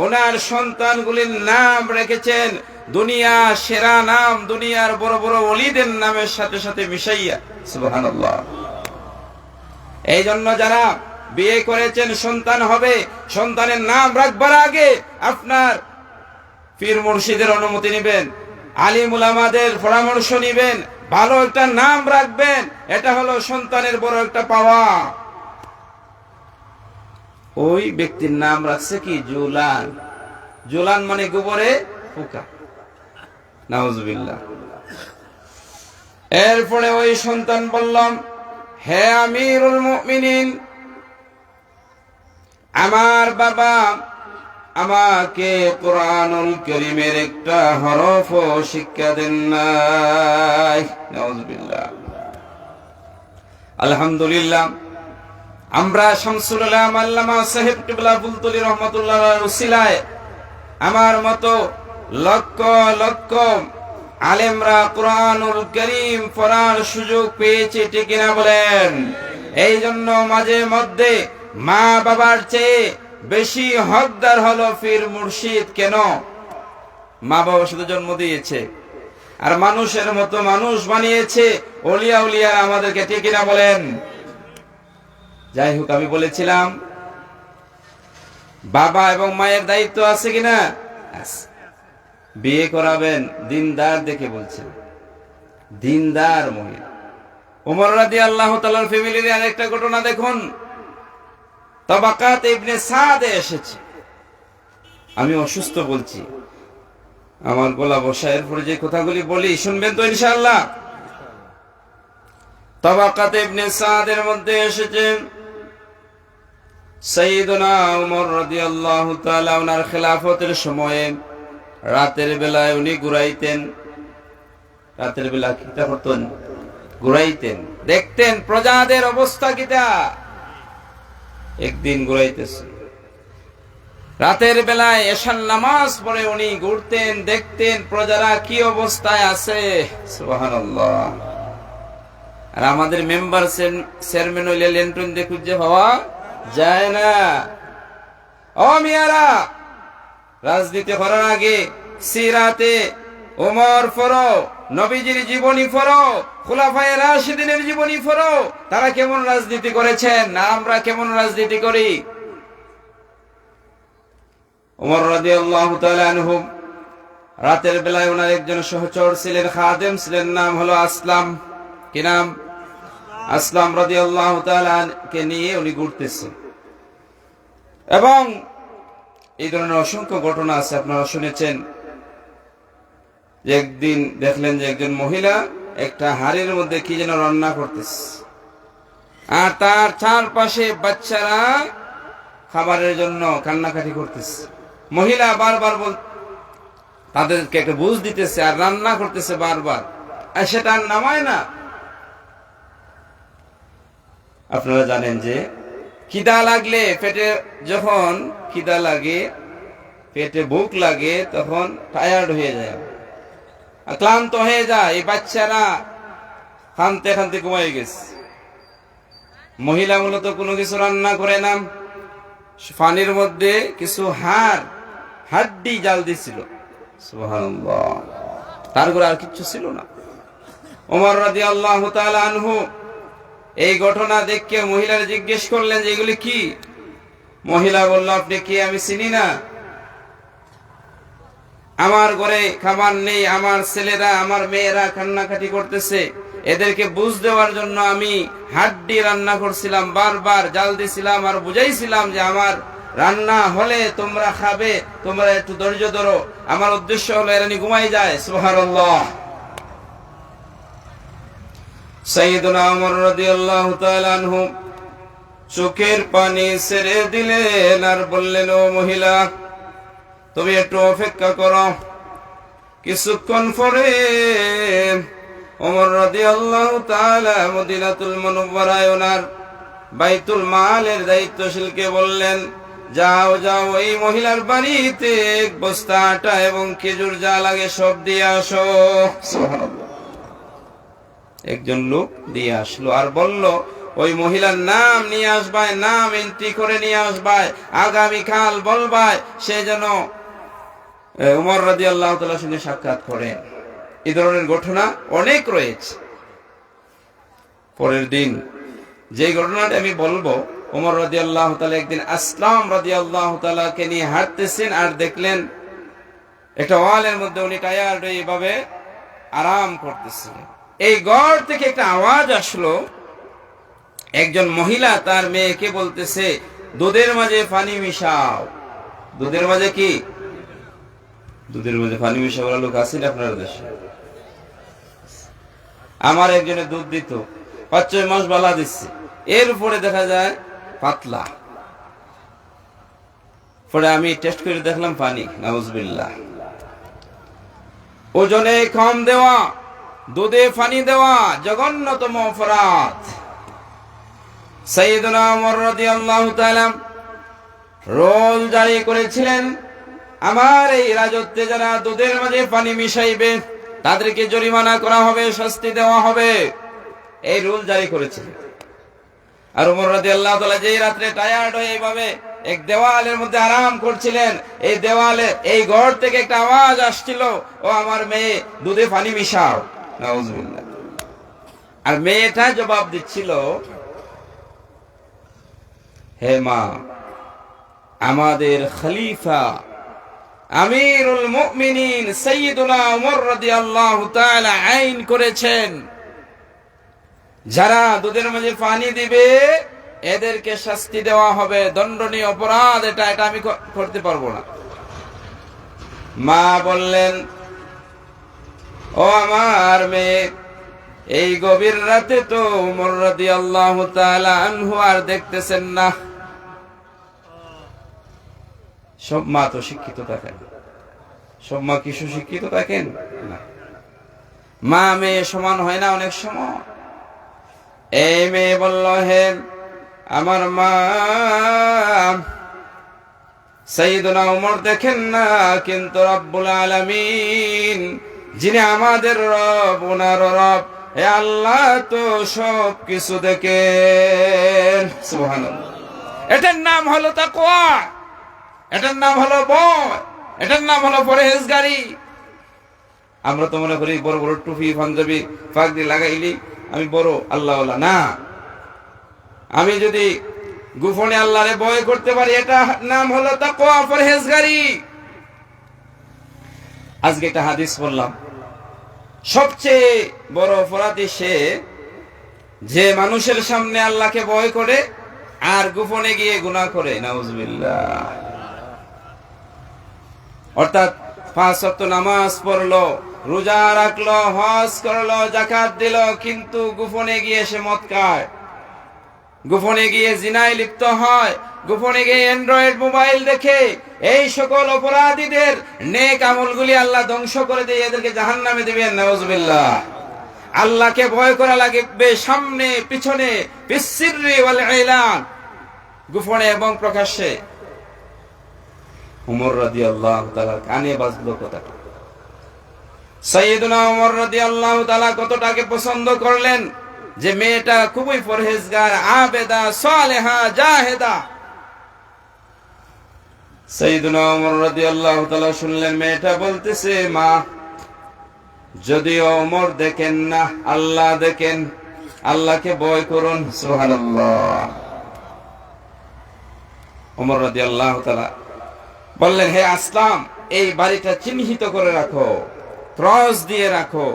ওনার সন্তানগুলির নাম রেখেছেন দুনিয়া সেরা নাম, দুনিয়ার বড় বড় ওলিদের নামের সাথে সাথে মিশাইয়া। সুবহানাল্লাহ। এই জন্য যারা বিয়ে করেছেন, সন্তান হবে, সন্তানের নাম রাখবার আগে আপনার পীর মুর্শিদের অনুমতি নেবেন, আলিম উলামাদের পরামর্শ নেবেন, ভালো একটা নাম রাখবেন। এটা হলো সন্তানের বড় একটা পাওয়া। ওই ব্যক্তির নাম রাখছে কি? জুলান। জুলান মানে গোবরে পোকা। নাউজুবিল্লাহ। এরপরে ওই সন্তান বললাম, হে আমিরুল মুমিনিন, আমার বাবা আমাকে কুরআনুল কারীমের একটা হরফও শিক্ষা দেন নাই। নাউজুবিল্লাহ। আলহামদুলিল্লাহ, আমরা শামসুল আলম আল্লামা সাহেব কিবলা ফুলতলি রহমাতুল্লাহ আলাইহির উসিলায় আমার মতো লক্ষ লক্ষ আলেমরা কুরআনুল কারীম পড়ার সুযোগ পেয়েছে, ঠিক না বলেন? এই জন্য মাঝে মধ্যে মা বাবার চেয়ে বেশি হকদার হলো পীর মুর্শিদ। কেন? মা বাবা শুধু জন্ম দিয়েছে আর মানুষের মতো মানুষ বানিয়েছে, ওলিয়া উলিয়া আমাদেরকে, ঠিক না বলেন? যাই হোক, আমি বলেছিলাম বাবা এবং মায়ের দায়িত্ব আছে কিনা? বিয়ে করাবেন দিনদার দেখে, বলছেন দিনদার মহিলা। ওমর রাদিয়াল্লাহু তাআলার ফ্যামিলির আরেকটা ঘটনা দেখুন, তাবাকাত ইবনে সাদে এসেছে। আমি অসুস্থ বলছি, আমার গলা বসা, এরপরে যে কথাগুলি বলি শুনবেন তো ইনশাআল্লাহ। তাবাকাত ইবনে সাদের মধ্যে এসেছে সাইয়্যিদুনা ওমর রাদিয়াল্লাহু তাআলা ওনার খেলাফতের সময়ে রাতের বেলায় উনি ঘুরাইতেন। রাতের বেলা কিতা করতেন? ঘুরাইতেন, দেখতেন প্রজাদের অবস্থা কিতা। একদিন ঘুরাইতেছে, রাতের বেলায় এশার নামাজ পড়ে উনি ঘুরতেন, দেখতেন প্রজারা কি অবস্থায় আছে। সুবহানাল্লাহ। আর আমাদের মেম্বার চেয়ারম্যান হইলে লেন্টন দিয়ে খুঁজে পাওয়া যায় না। ও মিয়ারা, রাজনীতি করার আগে সিরাতে ওমর পড়ো, নবীজির জীবনী পড়ো, খুলাফায়ে রাশিদিনের জীবনী পড়ো, তারা কেমন রাজনীতি করেছেন আর আমরা কেমন রাজনীতি করি। ওমর রাদিয়াল্লাহু তাআলা আনহু রাতের বেলায় ওনার একজন সহচর ছিলেন, খাদেম ছিলেন, নাম হলো আসলাম। কি নাম? আসলাম রাদিয়াল্লাহু তাআলা কে নিয়ে উনি ঘুরতেছেন। এবং এই ধরনের অসংখ্য ঘটনা আছে, আপনারা শুনেছেন যে একদিন দেখলেন যে একজন মহিলা একটা হাড়ির মধ্যে কি যেন রান্না করতেছে, আর তার চারপাশে বাচ্চারা খাবারের জন্য কান্নাকাটি করতেছে। মহিলা বারবার তাদেরকে একটা বুঝ দিতেছে আর রান্না করতেছে বারবার, আর সেটা নামায় না। আপনারা জানেন যে খিদা লাগলে পেটে, যখন খিদা লাগে পেটে ভুক লাগে তখন টায়ার্ড হয়ে যায়, ক্লান্ত হয়ে যায়। এই বাচ্চারা খানতে খানতে ঘুমাই গেছে। মহিলা মূলত কোনো কিছু রান্না করে না, পানির মধ্যে কিছু হাড্ডি জাল দিছিল, সুবহানাল্লাহ, তার করে আর কিচ্ছু ছিল না। ওমর রাদিয়াল্লাহু তাআলা আনহু এই ঘটনা দেখে মহিলার জিজ্ঞেস করলেন যে এগুলি কি? মহিলা বলল, আপনি কি? আমি চিনি না, আমার ঘরে খাবার নেই, আমার ছেলেরা আমার মেয়েরা কান্নাকাটি করতেছে, এদেরকে বুঝ দেওয়ার জন্য আমি হাড্ডি রান্না করছিলাম, বারবার জাল দিছিলাম আর বুঝাইছিলাম যে আমার রান্না হলে তোমরা খাবে, তোমরা একটু ধৈর্য ধরো, আমার উদ্দেশ্য হলো এরা ঘুমাই যায়। সুবহানাল্লাহ। সাইয়েদুনা ওমর রাদিয়াল্লাহু তাআলা আনহু চোখের পানি ছেড়ে দিলেন আর বললেন, ও মহিলা, তুমি একটু অপেক্ষা করো। কিছুক্ষণ পরে ওমর রাদিয়াল্লাহু তাআলা মদিনাতুল মুনাওয়ারায় ওনার বাইতুল মালের দায়িত্বশীলকে বললেন, যাও যাও, এই মহিলার বাড়িতে এক বস্তা আটা এবং খেজুর যা লাগে সব দিয়ে আসো। একজন লোক দিয়ে আসলো আর বলল, ওই মহিলার নাম নিয়ে আসবায়, নাম এন্ট্রি করে নিয়ে আসবায়, আগামীকাল বলবায় সে যেন ওমর রাদিয়াল্লাহু তাআলার সঙ্গে সাক্ষাৎ করে। এই ধরনের ঘটনা অনেক রয়েছে। পরের দিন যে ঘটনাটা আমি বলবো, ওমর রাদিয়াল্লাহু তাআলা একদিন আসলাম রাদিয়াল্লাহু তাআলাকে নিয়ে হাঁটতেছেন আর দেখলেন একটা ওয়ালের মধ্যে উনি টায়ার্ড হয়ে এইভাবে আরাম করতেছিলেন। এই ঘর থেকে একটা আওয়াজ আসলো, একজন মহিলা তার মেয়েকে বলতেছে, দুধের মাঝে পানি মিশাও। দুধের মাঝে কি? দুধের মাঝে পানি মিশাওয়ালা লোক আছে না আপনার দেশে? আমার একজনে দুধ দিত, 5-6 মাস বালা দিচ্ছে, এর উপরে দেখা যায় পাতলা। পরে আমি টেস্ট করে দেখলাম পানি, নাউজুবিল্লাহ। ওজনে কম দেওয়া, দুধে পানি দেওয়া জঘন্যতম অপরাধ। সাইয়েদুনা ওমর রাদিয়াল্লাহু তাআলা রোল জারি করেছিলেন, আমার এই রাজত্বে যারা দুধের মাঝে পানি মিশাইবে তাদেরকে জরিমানা করা হবে, শাস্তি দেওয়া হবে, এই রুল জারি করেছিলেন। আর ওমর রাদিয়াল্লাহু তাআলা যেই রাত্রে টায়ার্ড হয়ে এইভাবে এক দেওয়ালের মধ্যে আরাম করছিলেন, এই দেওয়ালে এই ঘর থেকে একটা আওয়াজ আসছিল, ও আমার মেয়ে, দুধে পানি মিশাও। নাউজুবিল্লাহ। আর মেয়েটা জবাব দিচ্ছিল, হে মা, আমাদের খলিফা আমিরুল মুমিনিন সাইয়্যিদুনা ওমর রাদিয়াল্লাহু তাআলা আইন করেছেন, যারা দুধের মাঝে পানি দিবে এদেরকে শাস্তি দেওয়া হবে, দণ্ডনীয় অপরাধ এটা আমি করতে পারবো না। মা বললেন, ও আমার মেয়ে, এই গভীর রাতে তো ওমর রাদিয়াল্লাহু তাআলা আনহু আর দেখতেছেন না। সব মা তো শিক্ষিত থাকেন, সব মা কি সুশিক্ষিত থাকেন না। মা মেয়ে সমান হয় না অনেক সময়। এই মেয়ে বলল, হে আমার মা, সাইয়েদুনা ওমর দেখেন না, কিন্তু রব্বুল আলামিন যিনি আমাদের রব, ওনার রব হে আল্লাহ তো সব কিছু দেখেন। সুবহানাল্লাহ। এটার নাম হলো তাকওয়া, এটার নাম হলো ভয়, এটার নাম হলো পরহেজগারি। আমরা তো মনে করি বড় বড় টুপি পাঞ্জাবি পাগড়ি লাগাইলি আমি বড় আল্লাহওয়ালা। না, আমি যদি গোপনে আল্লাহরে ভয় করতে পারি, এটা নাম হলো তাকওয়া, পরহেজগারি। আজকে একটা হাদিস বললাম, সবচেয়ে বড় অপরাধী সে যে মানুষের সামনে আল্লাহকে ভয় করে আর গোপনে গিয়ে গুনাহ করে। নাউজুবিল্লাহ। অর্থাৎ 5 ওয়াক্ত নামাজ পড়লো, রোজা রাখলো, হজ করলো, যাকাত দিল, কিন্তু গোপনে গিয়ে সে মদ খায়, গোপনে গিয়ে জিনায় লিপ্ত হয়, গোপনে গিয়ে অ্যান্ড্রয়েড মোবাইল দেখে। এই সকল অপরাধীদের নেক আমলগুলি আল্লাহ ধ্বংস করে দিয়ে এদেরকে জাহান্নামে দিবেন। নাউজুবিল্লাহ। আল্লাহকে ভয় করা লাগবে সামনে পিছনে, বিসিররি ওয়াল ইলান, গোপনে এবং প্রকাশ্যে। উমর রাদিয়াল্লাহু তাআলা কানে বাজলো কথাটা। সাইয়েদুনা উমর রাদিয়াল্লাহু তাআলা কতটাকে পছন্দ করলেন যে মেয়েটা খুবই পরহেজগার, আবেদা, সালেহা, জাহেদা। সাইয়েদুনা উমর রাদিয়াল্লাহু তাআলা শুনলেন মেয়েটা বলতেছে, মা, যদিও ওমর দেখেন না, আল্লাহ দেখেন, আল্লাহকে ভয় করুন। সুবহানাল্লাহ। ওমর রাদিয়াল্লাহু তাআলা বললেন, হে আসলাম, এই বাড়িটা চিহ্নিত করে রাখো, ক্রস দিয়ে রাখো,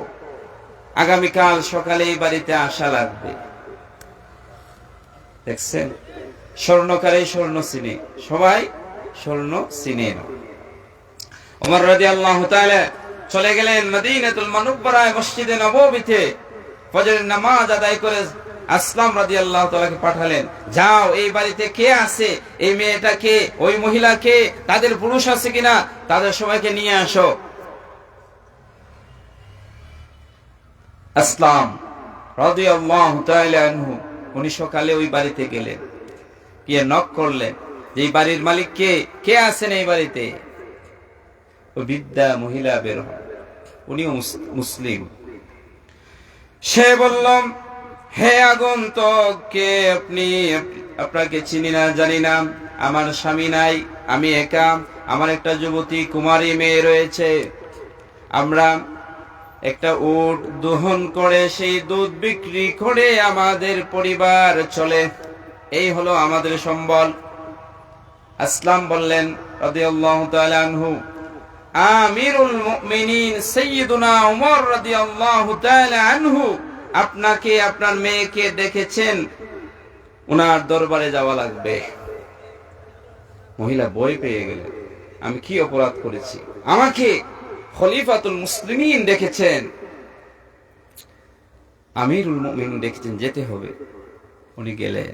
আগামীকাল সকালে এই বাড়িতে আসা লাগবে। দেখছেন, স্বর্ণকারে স্বর্ণ চিনে, সবাই স্বর্ণ চিনে না। ওমর রাদিয়াল্লাহু তাআলা চলে গেলেন মদিনাতুল মুনাওয়ারায় মসজিদে নববীতে ফজরের নামাজ আদায় করে আসলাম রাদিয়াল্লাহু তাআলাকে পাঠালেন, যাও এই বাড়িতে কে আছে, এই মেয়েটা কে, ওই মহিলা কে, তাদের পুরুষ আছে কিনা, তাদের সবাইকে নিয়ে আসো। আসলাম রাদিয়াল্লাহু তাআলা আনহু উনি সকালে ওই বাড়িতে গেলেন, গিয়ে নক করলেন যে এই বাড়ির মালিক কে, কে আছেন এই বাড়িতে। ওই বৃদ্ধা মহিলা বের হন, উনিও মুসলিম। সে বলল, হে আগন্তুক, কে আপনি? আপনাকে চিনি না, জানি না, আমার স্বামী নাই, আমি একা, আমার একটা যুবতী কুমারী মেয়ে রয়েছে, আমরা একটা উট দহন করে সেই দুধ বিক্রি করে আমাদের পরিবার চলে, এই হলো আমাদের সম্বল। আসলাম বললেন রাদিয়াল্লাহু তাআলা আনহু, আমিরুল মুমিনিন সাইয়্যিদুনা উমর রাদিয়াল্লাহু তাআলা আনহু আপনাকে, আপনার মেয়েকে দেখেছেন, ওনার দরবারে যাওয়া লাগবে। মহিলা ভয় পেয়ে গেলেন, আমি কি অপরাধ করেছি, আমাকে খলিফাতুল মুসলিমিন দেখেছেন, আমিরুল মুমিনিন দেখেছেন, যেতে হবে। উনি গেলেন।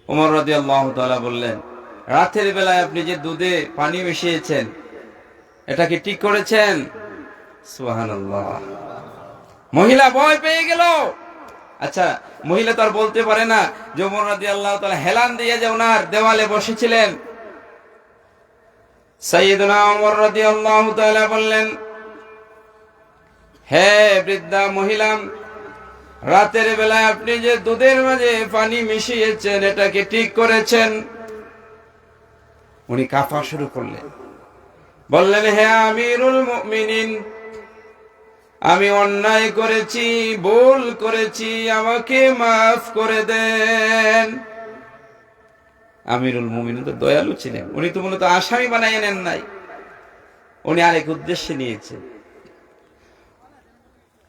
ওমর রাদিয়াল্লাহু তাআলা বললেন, রাতের বেলায় আপনি যে দুধে পানি মিশিয়েছেন, এটা কি ঠিক করেছেন? সুবহানাল্লাহ। মহিলা ভয় পেয়ে গেল। আচ্ছা, মহিলা তো আর বলতে পারে না যে ওমর রাদিয়াল্লাহু তাআলা হেলান দিয়ে যে ওনার দেওয়ালে বসেছিলেন। সাইয়েদুনা ওমর রাদিয়াল্লাহু তাআলা বললেন, হে বৃদ্ধা মহিলা, রাতের বেলায় আপনি যে দুধের মাঝে পানি মিশিয়েছেন, এটা কি ঠিক করেছেন? উনি কাঁপা শুরু করলেন, বললেন, হে আমিরুল মুমিনিন, আমি অন্যায় করেছি, ভুল করেছি, আমাকে মাফ করে দেন। আমিরুল মুমিনিন তো দয়ালু ছিলেন, উনি তো মূলত আসামি বানাই নেন নাই, উনি আরেক উদ্দেশ্যে নিয়েছেন।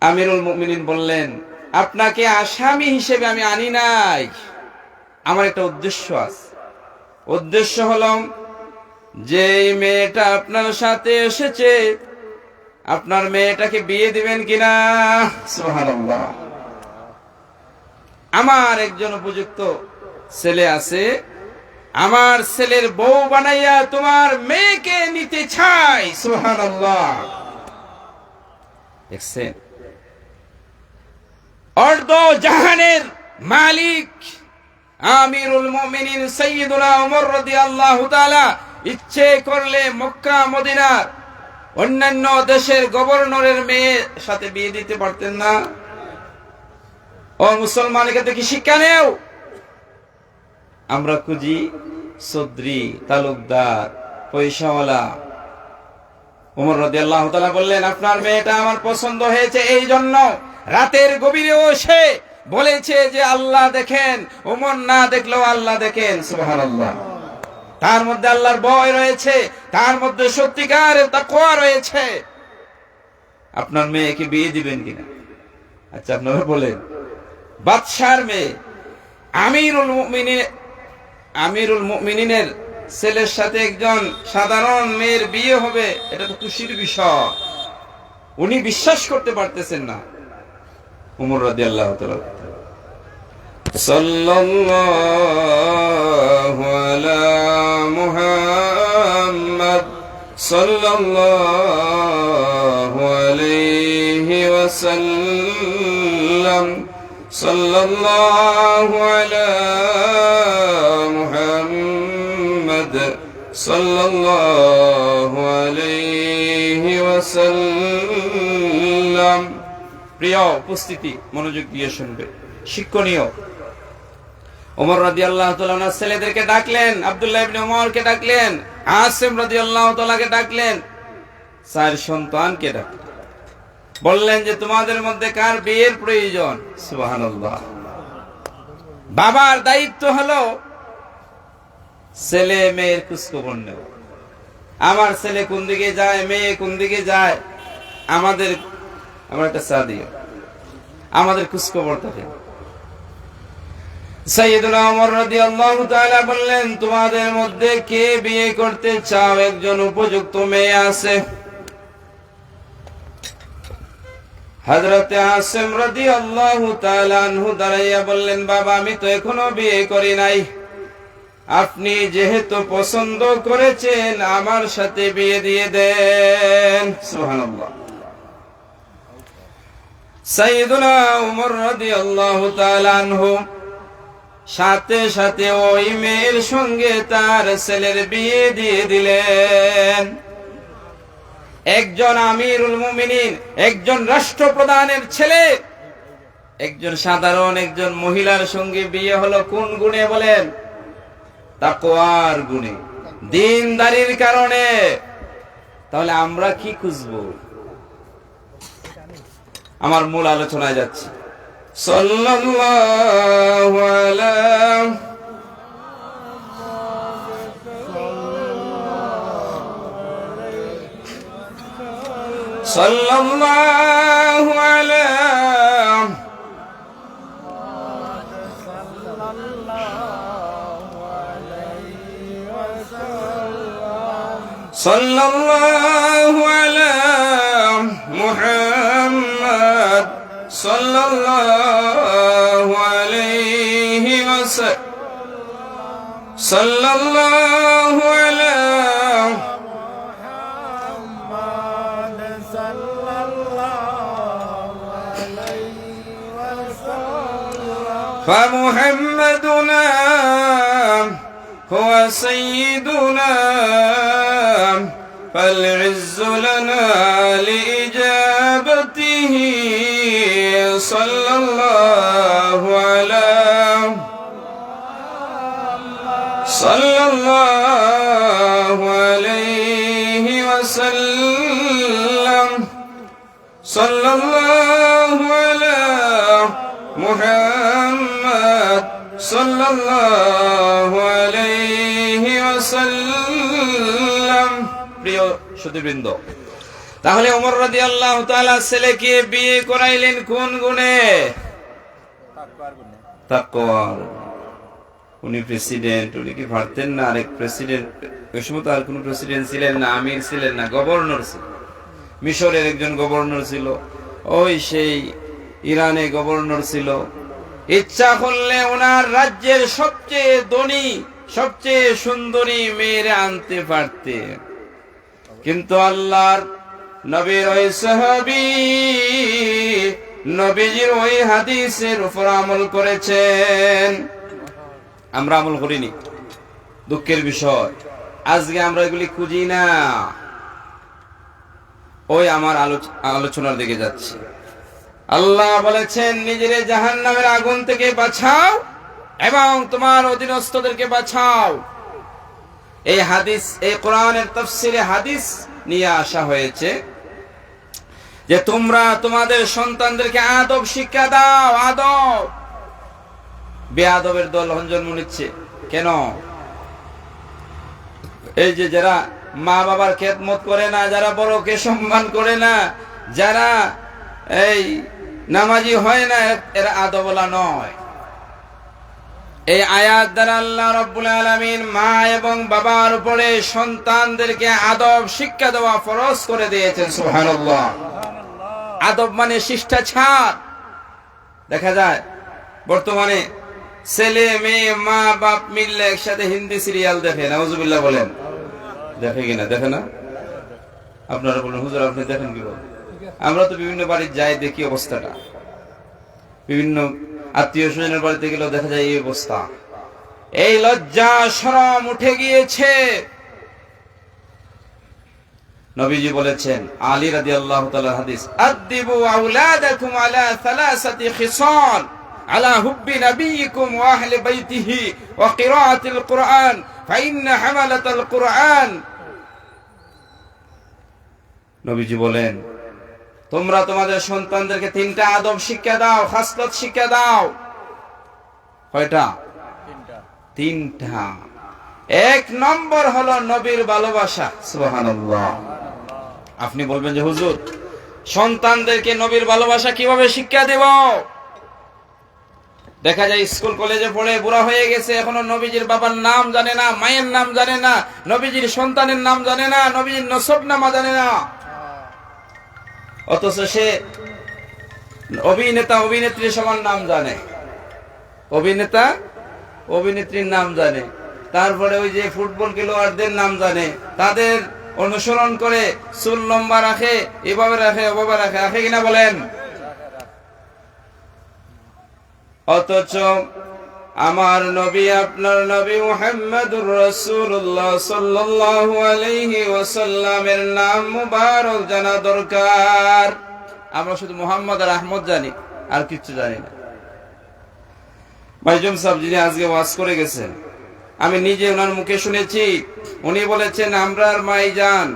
আমিরুল মুমিনিন বললেন, আপনাকে আসামি হিসেবে আমি আনি নাই, আমার একটা উদ্দেশ্য আছে। উদ্দেশ্য হলো যে এই মেয়েটা আপনার সাথে এসেছে, আপনার মেয়েটাকে বিয়ে দিবেন কিনা? সুবহানাল্লাহ। আমার একজন উপযুক্ত ছেলে আছে, আমার ছেলের বউ বানাইয়া তোমার মেয়েকে নিতে চাই। সুবহানাল্লাহ। দেখছেন, অর্ধ জাহানের মালিক আমিরুল মুমিনিন সাইয়্যিদুনা ওমর রাদিয়াল্লাহু তাআলা ইচ্ছে করলে মক্কা মদিনার অন্যান্য দেশের গভর্নরের মেয়ের সাথে বিয়ে দিতে পারতেন না? ও মুসলমান, এখান থেকে শিক্ষা নেও। আমরা খুঁজি চৌধুরী, তালুকদার, পয়সাওয়ালা। ওমর রাদিয়াল্লাহু তাআলা বললেন, আপনার মেয়েটা আমার পছন্দ হয়েছে, এই জন্য রাতের গভীরেও সে বলেছে যে আল্লাহ দেখেন, ওমর না দেখলেও আল্লাহ দেখেন। সুবহানাল্লাহ। তার মধ্যে আল্লাহর ভয় রয়েছে, তার মধ্যে সত্যিকারের তাকওয়া রয়েছে। আপনার মেয়েকে বিয়ে দিবেন কিনা? আচ্ছা, আপনারা বলেন, বাদশার মেয়ে আমিরুল মুমিনিনের ছেলের সাথে একজন সাধারণ মেয়ের বিয়ে হবে, এটা তো খুশির বিষয়। উনি বিশ্বাস করতে পারতেছেন না। ওমর রাদিয়াল্লাহু তাআলা, সাল্লাল্লাহু আলা মুহাম্মদ সাল্লাল্লাহু আলাইহি ওয়াসাল্লাম, সাল্লাল্লাহু আলা মুহাম্মদ সাল্লাল্লাহু আলাইহি ওয়াসাল্লাম। প্রিয় উপস্থিতি, মনোযোগ দিয়ে শুনবে, শিক্ষণীয়। ওমর রাদিয়াল্লাহু তাআলা ওনার ছেলেদেরকে ডাকলেন, আব্দুল্লাহ ইবনে ওমরকে ডাকলেন, আসিম রাদিয়াল্লাহু তাআলাকে ডাকলেন, চার সন্তানকে ডাকলেন, বললেন যে তোমাদের মধ্যে কার বিয়ের প্রয়োজন? সুবহানাল্লাহ। বাবার দায়িত্ব হলো ছেলে মেয়ের খোঁজখবর নেওয়া। আমার ছেলে কোন দিকে যায়, মেয়ে কোন দিকে যায়, আমার একটা চা দিও, আমাদের খোঁজখবর থাকে। সাইয়েদুনা ওমর রাদিয়াল্লাহু তাআলা বললেন, তোমাদের মধ্যে কে বিয়ে করতে চাও? একজন উপযুক্ত মেয়ে আছে। হযরতে আসিম রাদিয়াল্লাহু তাআলা আনহু দাঁড়াইয়া বললেন, বাবা আমি তো এখনো বিয়ে করি নাই, আপনি যেহেতু পছন্দ করেছেন আমার সাথে বিয়ে দিয়ে দেন। সুবহানাল্লাহ। সাইয়েদুনা ওমর রাদিয়াল্লাহু তাআলা আনহু সাথে সাথে ওই মেয়ের সঙ্গে তার ছেলের বিয়ে দিয়ে দিলেন। একজন আমিরুল মুমিনিন, একজন রাষ্ট্রপ্রধানের ছেলে একজন সাধারণ একজন মহিলার সঙ্গে বিয়ে হলো কোন গুণে বলেন? তাকওয়ার গুণে, দ্বীনদারির কারণে। তাহলে আমরা কি খুঁজবো? আমার মূল আলোচনায় যাচ্ছি। সাল্লাল্লাহু আলাইহি সাল্লাল্লাহু আলাইহি সাল্লাল্লাহু আলা মুহাম্মদ সাল্লাল্লাহু আলাইহি ওয়াসাল্লাম সাল্লাল্লাহু আলা فمحمدنا هو سيدنا فالعز لنا لإجابته صلى الله على صلى الله عليه وسلم صلى الله على محمد সাল্লাল্লাহু আলাইহি ওয়াসাল্লাম। প্রিয় সুধীবৃন্দ, তাহলে ওমর রাদিয়াল্লাহু তাআলা ছেলেকে বিয়ে করাইলেন কোন গুণে? তাকওয়ার। উনি প্রেসিডেন্ট, উনি কি পারতেন না আরেক প্রেসিডেন্ট? ওই সময় তো আর কোন প্রেসিডেন্ট ছিলেন না, আমির ছিলেন না, গভর্নর ছিল। মিশরের একজন গভর্নর ছিল, ওই সেই ইরানে গভর্নর ছিল। ইচ্ছা করলে ওনার রাজ্যের সবচেয়ে ধনী, সবচেয়ে সুন্দরী মেয়েরে আনতে পারতেন, কিন্তু আল্লাহর নবীর ওই সাহাবী নবীজির ওই হাদিসের উপর আমল করেছেন। আমরা আমল করিনি, দুঃখের বিষয়। আজকে আমরা এগুলি খুঁজি না। ওই আমার আলোচনার দিকে যাচ্ছি। আল্লাহ বলেছেন, নিজের জাহান্নামের আগুন থেকে বাঁচাও এবং তোমার অধীনস্থদেরকে বাঁচাও। এই হাদিস, এই কোরআনের তাফসীরে হাদিস নিয়ে আসা হয়েছে যে তোমরা তোমাদের সন্তানদেরকে আদব শিক্ষা দাও। আদব। বেয়াদবের দল জন্ম নিচ্ছে কেন? এই যে যারা মা বাবার খেদমত করে না, যারা বড়কে সম্মান করে না, যারা এই নামাজি হয় না, এরা আদবওয়ালা নয়। এই আয়াত দ্বারা আল্লাহ রাব্বুল আলামিন মা এবং বাবার উপরে সন্তানদেরকে আদব শিক্ষা দেওয়া ফরজ করে দিয়েছেন। সুবহানাল্লাহ। আদব মানে শিষ্টাচার। দেখা যায় বর্তমানে ছেলে মেয়ে মা বাপ মিললে একসাথে হিন্দি সিরিয়াল দেখে। নাউজুবিল্লাহ বলেন। দেখে কিনা? দেখে না? আপনারা বলেন, হুজুর আপনি দেখেন কি? বলেন, আমরা তো বিভিন্ন বাড়ি যাই, দেখি অবস্থাটা। বিভিন্ন আত্মীয় স্বজনের বাড়িতে গেলেও দেখা যায় এই অবস্থা। এই লজ্জা শরম উঠে গিয়েছে। নবীজি বলেছেন, আলী রাদিয়াল্লাহু তাআলার হাদিস, আদিবু আওলাদাকুম আলা সালাসাতি খিসাল, আলা হুব্বি নবিয়িকুম ওয়া আহলি বাইতিহি ওয়া কিরাআতিল কুরআন ফাইন্না হামালাতাল কুরআন। নবীজি বলেন, তোমরা তোমাদের সন্তানদেরকে তিনটা আদব শিক্ষা দাও, খাসলত শিক্ষা দাও। কয়টা? তিনটা। এক নম্বর হলো নবীর ভালোবাসা। সুবহানাল্লাহ। আপনি বলবেন যে হুজুর, সন্তানদেরকে নবীর ভালোবাসা কিভাবে শিক্ষা দেব? দেখা যায় স্কুল কলেজে পড়ে বুড়া হয়ে গেছে, এখনো নবীজির বাবার নাম জানে না, মায়ের নাম জানে না, নবীজির সন্তানের নাম জানে না, নবীজির নসবনামা জানে না। অথচ সে অভিনেতা অভিনেত্রীর সমান নাম জানে, অভিনেতা অভিনেত্রীর নাম জানে, তারপরে ওই যে ফুটবল খেলোয়াড়দের নাম জানে, তাদের অনুসরণ করে চুল লম্বা রাখে, এভাবে রাখে, ওভাবে রাখে, রাখে কিনা বলেন? অথচ আমার নবী, আপনার নবী মুহাম্মদুর রাসূলুল্লাহ সাল্লাল্লাহু আলাইহি ওয়াসাল্লামের নাম মুবারক জানা দরকার। আমরা শুধু মুহাম্মদ আর আহমদ জানি, আর কিছু জানি না। ভাইজুম সাহেব যিনি আজকে ওয়াজ করে গেছেন, আমি নিজে ওনার মুখে শুনেছি, উনি বলেছেন আমরার মাইজান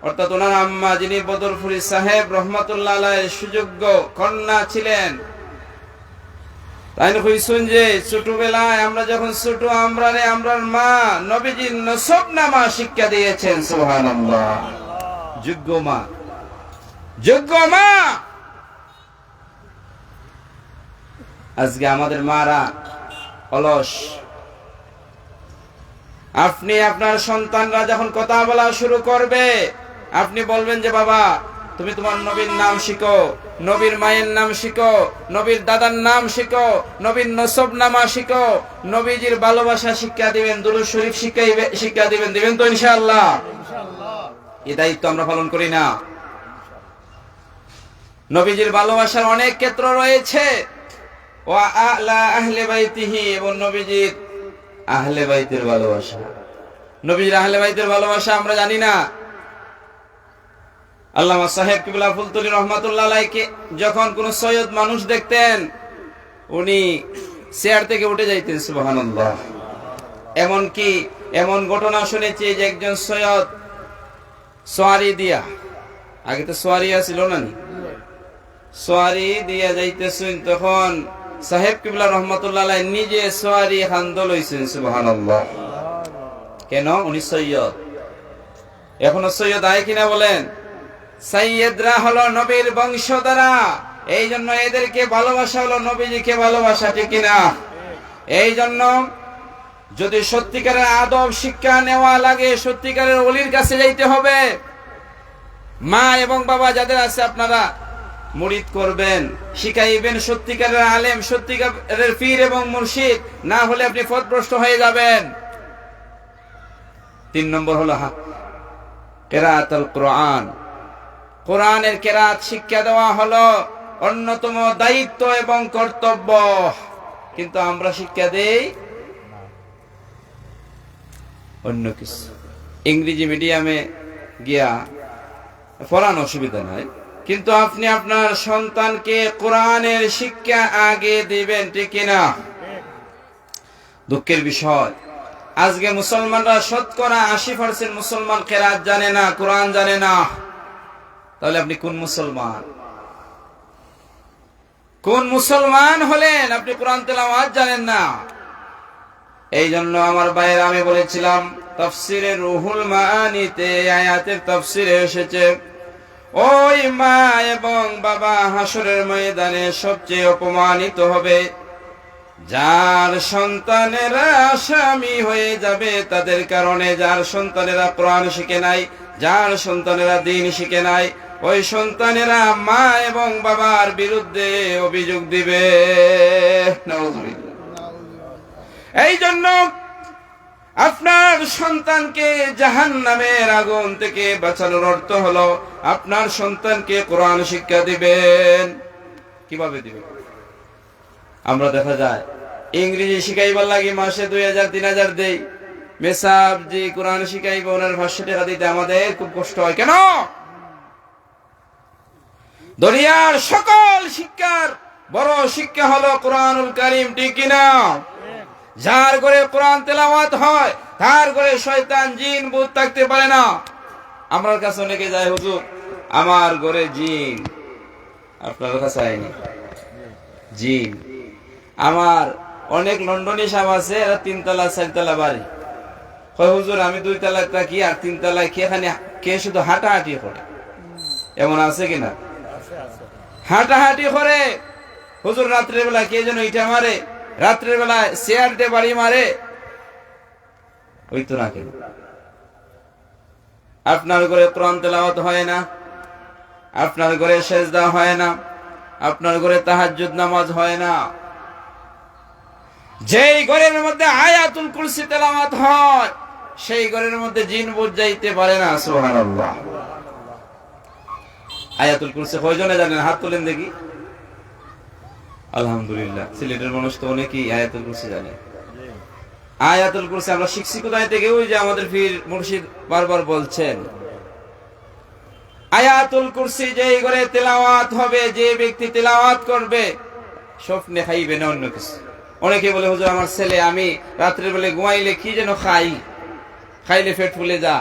অর্থাৎ ওনার আম্মা, যিনি বদরপুরি সাহেব রহমাতুল্লাহ আলাইহির সুযোগ্য কন্যা ছিলেন, তাই না কইছেন যে ছোটবেলায় আমরা যখন ছোট, আমরার মা নবীজির নসবনামা শিক্ষা দিয়েছেন। সুবহানাল্লাহ। যোগ্য মা, যোগ্য মা। আজকে আমাদের মারা অলস। আপনি আপনার সন্তানরা যখন কথা বলা শুরু করবে, আপনি বলবেন যে বাবা তুমি তোমার নবীর নাম শিখো, নবীর মায়ের নাম শিখো, নবীর দাদার নাম শিখো, নবীর নসবনামা শিখো, নবীজির ভালোবাসা শিক্ষা দিবেন, দুরূদ শরীফ শিক্ষা দিবেন। দিবেন তো ইনশাআল্লাহ? এই দায়িত্ব আমরা পালন করি না? নবীজির ভালোবাসার অনেক ক্ষেত্র রয়েছে। ওয়া আলা আহলে বাইতিহি, এবং নবীজির আহলে বাইতের ভালোবাসা। নবীজির আহলে বাইতের ভালোবাসা আমরা জানি না। আল্লামা সাহেব কিবলা ফুলতুলি রহমাতুল্লাহ আলাইহি যখন কোন সৈয়দ মানুষ দেখতেন, উনি চেয়ার থেকে উঠে যাইতেন। সুবহানাল্লাহ। এমনকি এমন ঘটনা শুনেছি যে একজন সৈয়দ সোয়ারি দিয়া, আগে তো সোয়ারিয়া ছিল না, সোয়ারি দিয়া যাইতেছেন, তখন সাহেব কিবলা রহমাতুল্লাহ আলাইহি নিজে সোয়ারি হান্দল হইছেন। সুবহানাল্লাহ। কেন? উনি সৈয়দ। এখনো সৈয়দ আয় কিনা বলেন? সাইয়েদরা হলো নবীর বংশধরা, এই জন্য এদেরকে ভালোবাসা হলো নবীজিকে ভালোবাসা, ঠিক কিনা? এই জন্য যদি সত্যিকারের আদব শিক্ষা নেওয়া লাগে, সত্যিকারের ওলির কাছে যাইতে হবে। মা এবং বাবা যাদের আছে আপনারা মুরিদ করবেন, শিখাইবেন, সত্যিকারের আলেম, সত্যিকারের পীর এবং মুর্শিদ না হলে আপনি পথভ্রষ্ট হয়ে যাবেন। 3 নম্বর হলো কিরাআতুল কুরআন। কোরআনের কিরাত শিক্ষা দেওয়া হলো অন্যতম দায়িত্ব এবং কর্তব্য, কিন্তু আমরা শিক্ষা দেই অন্য কিছু। ইংরেজি মিডিয়ামে গিয়া পড়ানো অসুবিধা নাই, কিন্তু আপনি আপনার সন্তানকে কোরআনের শিক্ষা আগে দিবেন, ঠিক কিনা? দুঃখের বিষয়, আজকে মুসলমানরা শতকরা 80% মুসলমান কিরাত জানে না, কোরআন জানে না। তাহলে আপনি কোন মুসলমান? কোন মুসলমান হলেন আপনি কোরআন তেলাওয়াত জানেন না? এই জন্য আমার ভাইয়েরা, আমি বলেছিলাম তাফসিরে রুহুল মাআনিতে আয়াতের তাফসিরে এসেছে, ওই মা এবং বাবা হাসরের ময়দানে সবচেয়ে অপমানিত হবে, যার সন্তানেরা আসামি হয়ে যাবে তাদের কারণে, যার সন্তানেরা কোরআন শিখে নাই, যার সন্তানেরা দ্বীন শিখে নাই, ওই সন্তানেরা মা এবং বাবার বিরুদ্ধে অভিযোগ দিবে। এই জন্য আপনার সন্তানকে জাহান্নামের আগুন থেকে বাঁচানোর অর্থ হলো আপনার সন্তানকে কোরআন শিক্ষা দিবেন। কিভাবে দিবেন? আমরা দেখা যায় ইংরেজি শিখাইবার লাগে মাসে 2000-3000 দেই, মেসাব যে কোরআন শিখাইবে ওনার ভাষ্য টাকা দিতে আমাদের খুব কষ্ট হয় কেন? দুনিয়ার সকল শিক্ষার বড় শিক্ষা হলো কোরআনুল কারীম, ঠিক কিনা? যার ঘরে কোরআন তেলাওয়াত হয় তার ঘরে শয়তান জিন ভূত থাকতে পারে না। আমার কাছে অনেকে যায়, হুজুর আমার ঘরে জিন। আপনার কাছে আইনি জিন? আমার অনেক লন্ডনী সাহেব আছে, এরা 3 তলা 4 তলা বাড়ি। হুজুর আমি 2 তলায় থাকি আর 3 তলায় এখানে কে শুধু হাঁটাহাঁটি করে। এমন আছে কিনা? হাঁটাহাঁটি করে। হুজুর রাত্রের বেলা কে যেন ইটা মারে, রাত্রের বেলা চেয়ার দিয়ে বাড়ি মারে। ওই তো না কেন? আপনার ঘরে কোরআন তেলাওয়াত হয় না, আপনার ঘরে সেজদা হয় না, আপনার ঘরে তাহাজ্জুদ নামাজ হয় না। যেই ঘরের মধ্যে আয়াতুল কুরসি তেলাওয়াত হয় সেই ঘরের মধ্যে জিন ভূত যাইতে পারে না। সুবহানাল্লাহ। আয়াতুল কুরসি কয়জনে জানেন? হাত তোলেন দেখি। আলহামদুলিল্লাহ, সিলেটের মানুষ তো অনেকেই আয়াতুল কুরসি জানে। আয়াতুল কুরসি আমরা শিখছি কোথায় থেকে? ওই যে আমাদের পীর মুর্শিদ বারবার বলছেন, আয়াতুল কুরসি যেই ঘরে তেলাওয়াত হবে, যে ব্যক্তি তেলাওয়াত করবে স্বপ্নে খাইবে না অন্য কিছু। অনেকে বলে, হুজুর আমার ছেলে আমি রাত্রের বেলা ঘুমাইলে কি যেন খাইলে পেট ফুলে যা।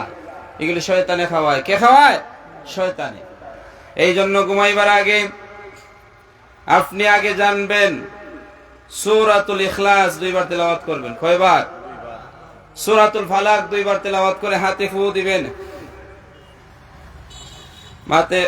এগুলো শয়তানে খাওয়ায়। কে খাওয়ায়? শয়তানে। এই জন্য ঘুমাইবার আগে আপনি আগে জানবেন সূরাতুল ইখলাস 2 বার তেলাওয়াত করবেন। কয়বার? সূরাতুল ফালাক 2 বার তেলাওয়াত করে হাতে ফু দিবেন। মাতে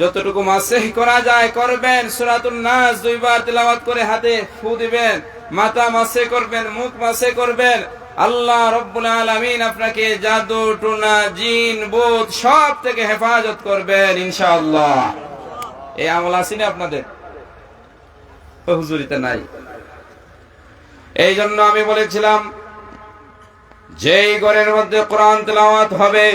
যতটুকু মাসেহ করা যায় করবেন। সূরাতুন নাস 2 বার তেলাওয়াত করে হাতে ফু দিবেন। মাথা মাসে করবেন, মুখ মাসে করবেন। আল্লাহ রাব্বুল আলামিন আপনাকে জাদু টুনা জিন ভূত সব থেকে হেফাজত করবেন ইনশাআল্লাহ। এই আমল আছে না আপনাদের? হুজুরিতে নাই। এই জন্য আমি বলেছিলাম যেই ঘরের মধ্যে কোরআন তেলাওয়াত হবে,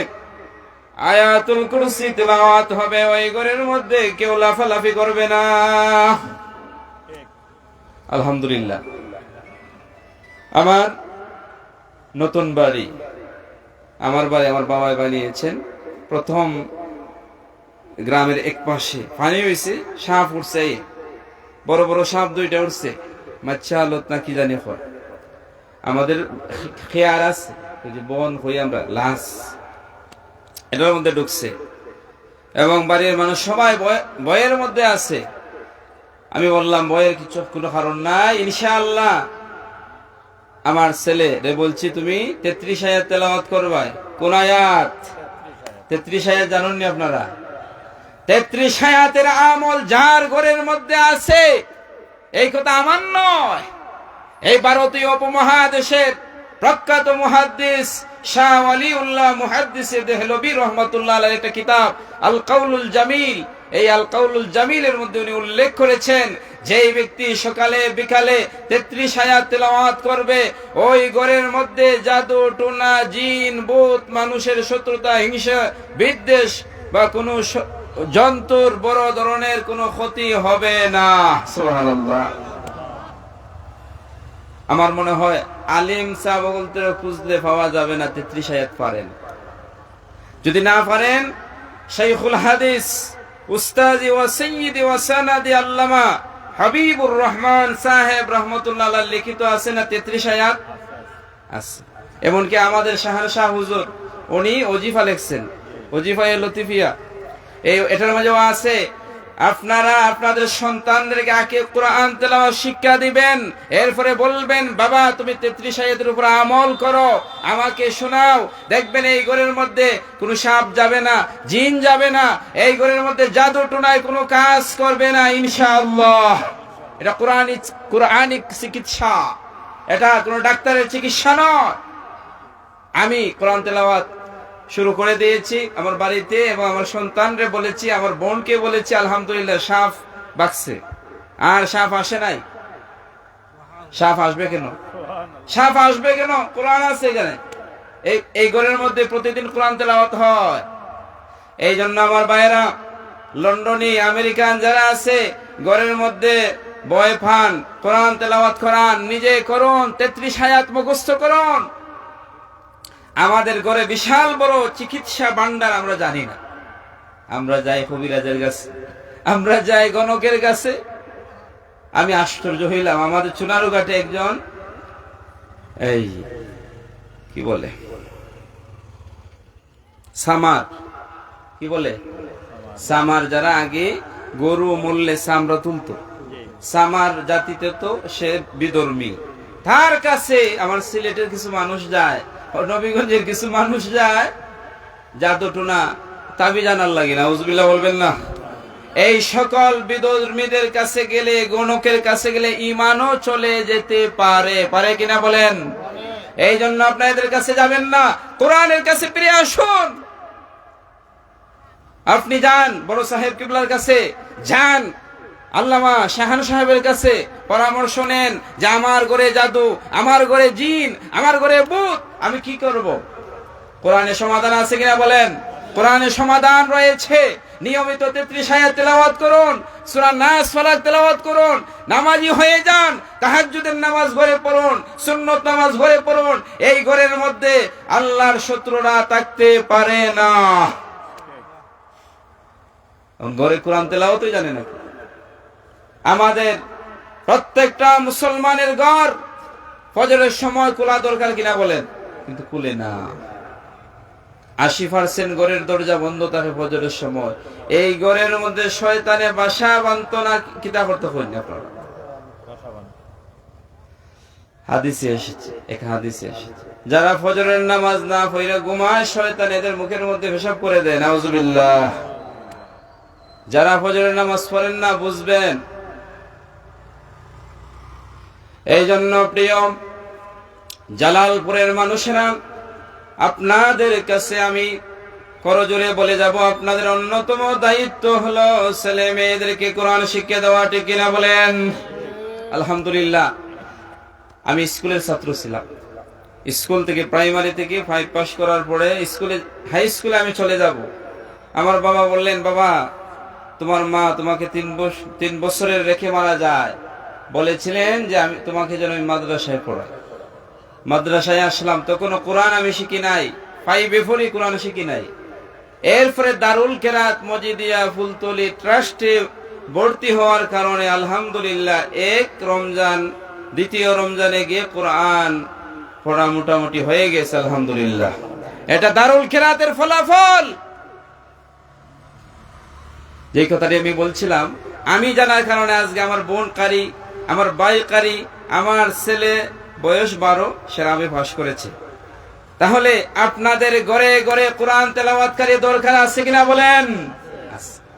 আয়াতুল কুরসি তেলাওয়াত হবে, ওই ঘরের মধ্যে কেউ লাফালাফি করবে না। আলহামদুলিল্লাহ। আমার নতুন বাড়ি, আমার বাড়ি আমার বাবাই বানিয়েছেন। প্রথম গ্রামের এক পাশে পানি হয়েছে, সাপ উঠছে, বড় বড় সাপ 2টা উঠছে, মাচ্ছা আলত না কি জানি হয়। আমাদের খেয়ার আছে, ওই যে বন হই আমরা লাশ, এটার মধ্যে ঢুকছে এবং বাড়ির মানুষ সবাই ভয়ের মধ্যে আছে। আমি বললাম ভয়ের কিছু কোনো কারণ নাই, ইনশাআল্লাহ। আমার ছেলে রে বলছি তুমি 33 আয়াত তেলাওয়াত করবা। কোন আয়াত? 33 আয়াত জানেন নি আপনারা? 33 আয়াতের আমল যার ঘরের মধ্যে আছে, এই কথা আমার নয়, এই ভারতীয় উপমহাদেশের প্রখ্যাত মুহাদ্দিস শাহ ওয়ালিউল্লাহ মুহাদ্দিস দেহলভী রাহমাতুল্লাহ আলাইহির একটা কিতাব আল কাউলুল জামিল, এই আল কাউলুল জামিলের মধ্যে উনি উল্লেখ করেছেন যেই ব্যক্তি সকালে বিকালে 33 আয়াত তেলাওয়াত করবে, ওই ঘরের মধ্যে জাদু টুনা জিন ভূত মানুষের শত্রুতা হিংসা বিদ্বেষ বা কোনো জন্তুর বড় ধরনের কোনো ক্ষতি হবে না। সুবহানাল্লাহ। আমার মনে হয় আলিম সাহেব বলতে খুঁজলে পাওয়া যাবে না 33 আয়াত পারেন। যদি না পারেন শাইখুল হাদিস উস্তাদি ওয়া সাইয়্যিদি ওয়া সানাদি আল্লামা হাবিবুর রহমান সাহেব রাহমাতুল্লাহ আলাইহি লিখিত আছে না 33 আয়াত আছে। এমনকি আমাদের শাহনশাহ হুজুর উনি ওজিফা লিখছেন, ওজিফায়ে লতিফিয়া, এটার মাঝেও আছে। আপনারা আপনাদের সন্তানদেরকে আগে কোরআন তেলাওয়াত শিক্ষা দিবেন, এরপরে বলবেন বাবা তুমি 33 আয়াতের উপর আমল করো, আমাকে শোনাও। দেখবেন এই ঘরের মধ্যে কোনো সাপ যাবে না, জিন যাবে না, এই ঘরের মধ্যে জাদু টোনায় কোনো কাজ করবে না ইনশাআল্লাহ। এটা কোরআনিক চিকিৎসা, এটা কোনো ডাক্তারের চিকিৎসা নয়। আমি কোরআন তেলাওয়াত শুরু করে দিয়েছি আমার বাড়িতে এবং আমার সন্তানরে বলেছি, আমার বোনকে বলেছি, আলহামদুলিল্লাহ সাপ বাকছে। আর সাপ আসে নাই। সাপ আসবে কেন? সাপ আসবে কেন? কোরআন আছে এখানে। এই ঘরের মধ্যে প্রতিদিন কোরআন তেলাওয়াত হয়। এই জন্য আমার ভাইয়েরা লন্ডনী আমেরিকান যারা আছে ঘরের মধ্যে ভয় পান, কোরআন তেলাওয়াত করান, নিজে করুন, 33 আয়াত মুখস্থ করুন। আমাদের ঘরে বিশাল বড় চিকিৎসা ভান্ডার আমরা জানি না। আমরা যাই কবিরাজের কাছে, আমরা যাই গণকের কাছে। আমি আশ্চর্য হইলাম, আমাদের চুনারুঘাটে একজন এই কি বলে সামার, কি বলে সামার, যারা আগে গরু মরলে চামড়া তুলতো, সামার জাতিতে তো সে বিধর্মী। তার কাছে আমার সিলেটের কিছু মানুষ যায়, নবীগঞ্জের কিছু মানুষ যায়, জাদুটোনা তাবি জানার লাগে না, উজবিল্লাহ বলবেন না। এই সকল বিধর্মীদের কাছে গেলে, গণকের কাছে গেলে ইমানও চলে যেতে পারে, পারে কিনা বলেন? এই জন্য আপনাদের কাছে যাবেন না, কোরআনের কাছে ফিরে আসুন। আপনি যান বড় সাহেব কিবলার কাছে, যান আল্লামা শাহান সাহেবের কাছে, পরামর্শ নেন যে আমার ঘরে জাদু, আমার ঘরে জিন, আমার ঘরে ভূত, আমি কি করব? কোরআনে সমাধান আছে কিনা বলেন? কোরআনে সমাধান রয়েছে। নিয়মিত 33 আয়াত তেলাওয়াত করুন, সূরা নাস ফালাক তেলাওয়াত করুন, নামাজি হয়ে যান, তাহাজ্জুদের নামাজ ঘরে পড়ুন, সুন্নত নামাজ ঘরে পড়ুন। এই ঘরের মধ্যে আল্লাহর শত্রুরা থাকতে পারে না। ঘরে কোরআন তেলাওয়াতই জানে না। আমাদের প্রত্যেকটা মুসলমানের ঘর ফজরের সময় খোলা দরকার কিনা বলেন? কিন্তু খুলে না। 80% ঘরের দরজা বন্ধ থাকে ফজরের সময়। এই ঘরের মধ্যে শয়তানে বাসা বাঁধত না, কিতা করতে করেন আপনারা? হাদিসে এসেছে, এক হাদিসে এসেছে, যারা ফজরের নামাজ না পড়ে ঘুমায়, শয়তান এদের মুখের মধ্যে পেশাব করে দেয়, নাউজুবিল্লাহ। যারা ফজরের নামাজ পড়েন না বুঝবেন। এই জন্য প্রিয় জালালপুরের মানুষেরা, আপনাদের কাছে আমি করজোরে বলে যাব, আপনাদের অন্যতম দায়িত্ব হলো ছেলে মেয়েদেরকে কোরআন শিক্ষা দেওয়া, ঠিক কিনা বলেন? আলহামদুলিল্লাহ, আমি স্কুলের ছাত্র ছিলাম। স্কুল থেকে, প্রাইমারি থেকে 5 পাস করার পরে স্কুলে, হাই স্কুলে আমি চলে যাব। আমার বাবা বললেন, বাবা তোমার মা তোমাকে 3 বছরের রেখে মারা যায়, বলেছিলেন যে আমি তোমাকে যেন মাদ্রাসায় পড়াই। মাদ্রাসায় আসলাম, তখন কোরআন আমি শিখি নাই, 5 পড়ি কোরআন শিখি নাই। এরপরে দারুল কেরাত মজিদিয়া ফুলতলি ট্রাস্টে ভর্তি হওয়ার কারণে আলহামদুলিল্লাহ এক রমজান, দ্বিতীয় রমজানে গিয়ে কোরআন পড়া মোটামুটি হয়ে গেছে, আলহামদুলিল্লাহ। এটা দারুল কেরাতের ফলাফল। যে কথাটি আমি বলছিলাম, আমি জানার কারণে আজকে আমার বোন কারি, আমার ভাই কারি, আমার ছেলে বয়স 12, সে রাবে পাস করেছে। তাহলে আপনাদের ঘরে ঘরে কোরআন তেলাওয়াতকারী দরকার আছে কিনা বলেন?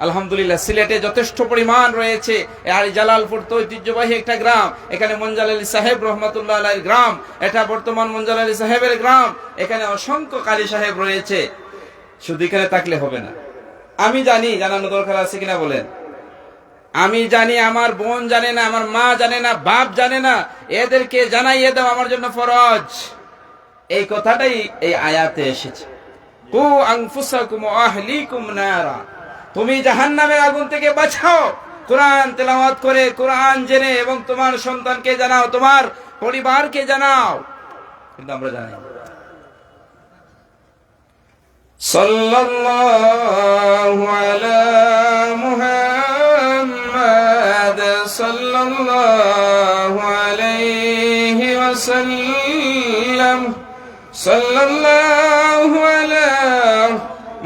আলহামদুলিল্লাহ, সিলেটে যথেষ্ট পরিমাণ রয়েছে। আর জালালপুর তো ঐতিহ্যবাহী একটা গ্রাম, এখানে মঞ্জাল আলী সাহেব রহমাতুল্লাহ আলাইহির গ্রাম, এটা বর্তমান মঞ্জাল আলী সাহেবের গ্রাম। এখানে অসংখ্য কারি সাহেব রয়েছে, শুধু এখানে থাকলে হবে না। আমি জানি, জানানো দরকার আছে কিনা বলেন? আমি জানি, আমার বোন জানে না, আমার মা জানে না, বাপ জানে না, এদেরকে জানাইয়ে দাও আমার জন্য ফরজ। এই কথাটাই এই আয়াতে এসেছে, কু আনফুসাকুম ওয়া আহলিকুম নারা, তুমি জাহান্নামের আগুন থেকে বাঁচাও কোরআন তেলাওয়াত করে, কোরআন জেনে, এবং তোমার সন্তানকে জানাও, তোমার পরিবারকে জানাও। কিন্তু আমরা জানি না। সাল্লাল্লাহু আলা মুহাম্মাদ সাল্লাল্লাহু আলাইহি ওয়াসাল্লাম, সাল্লাল্লাহু আলা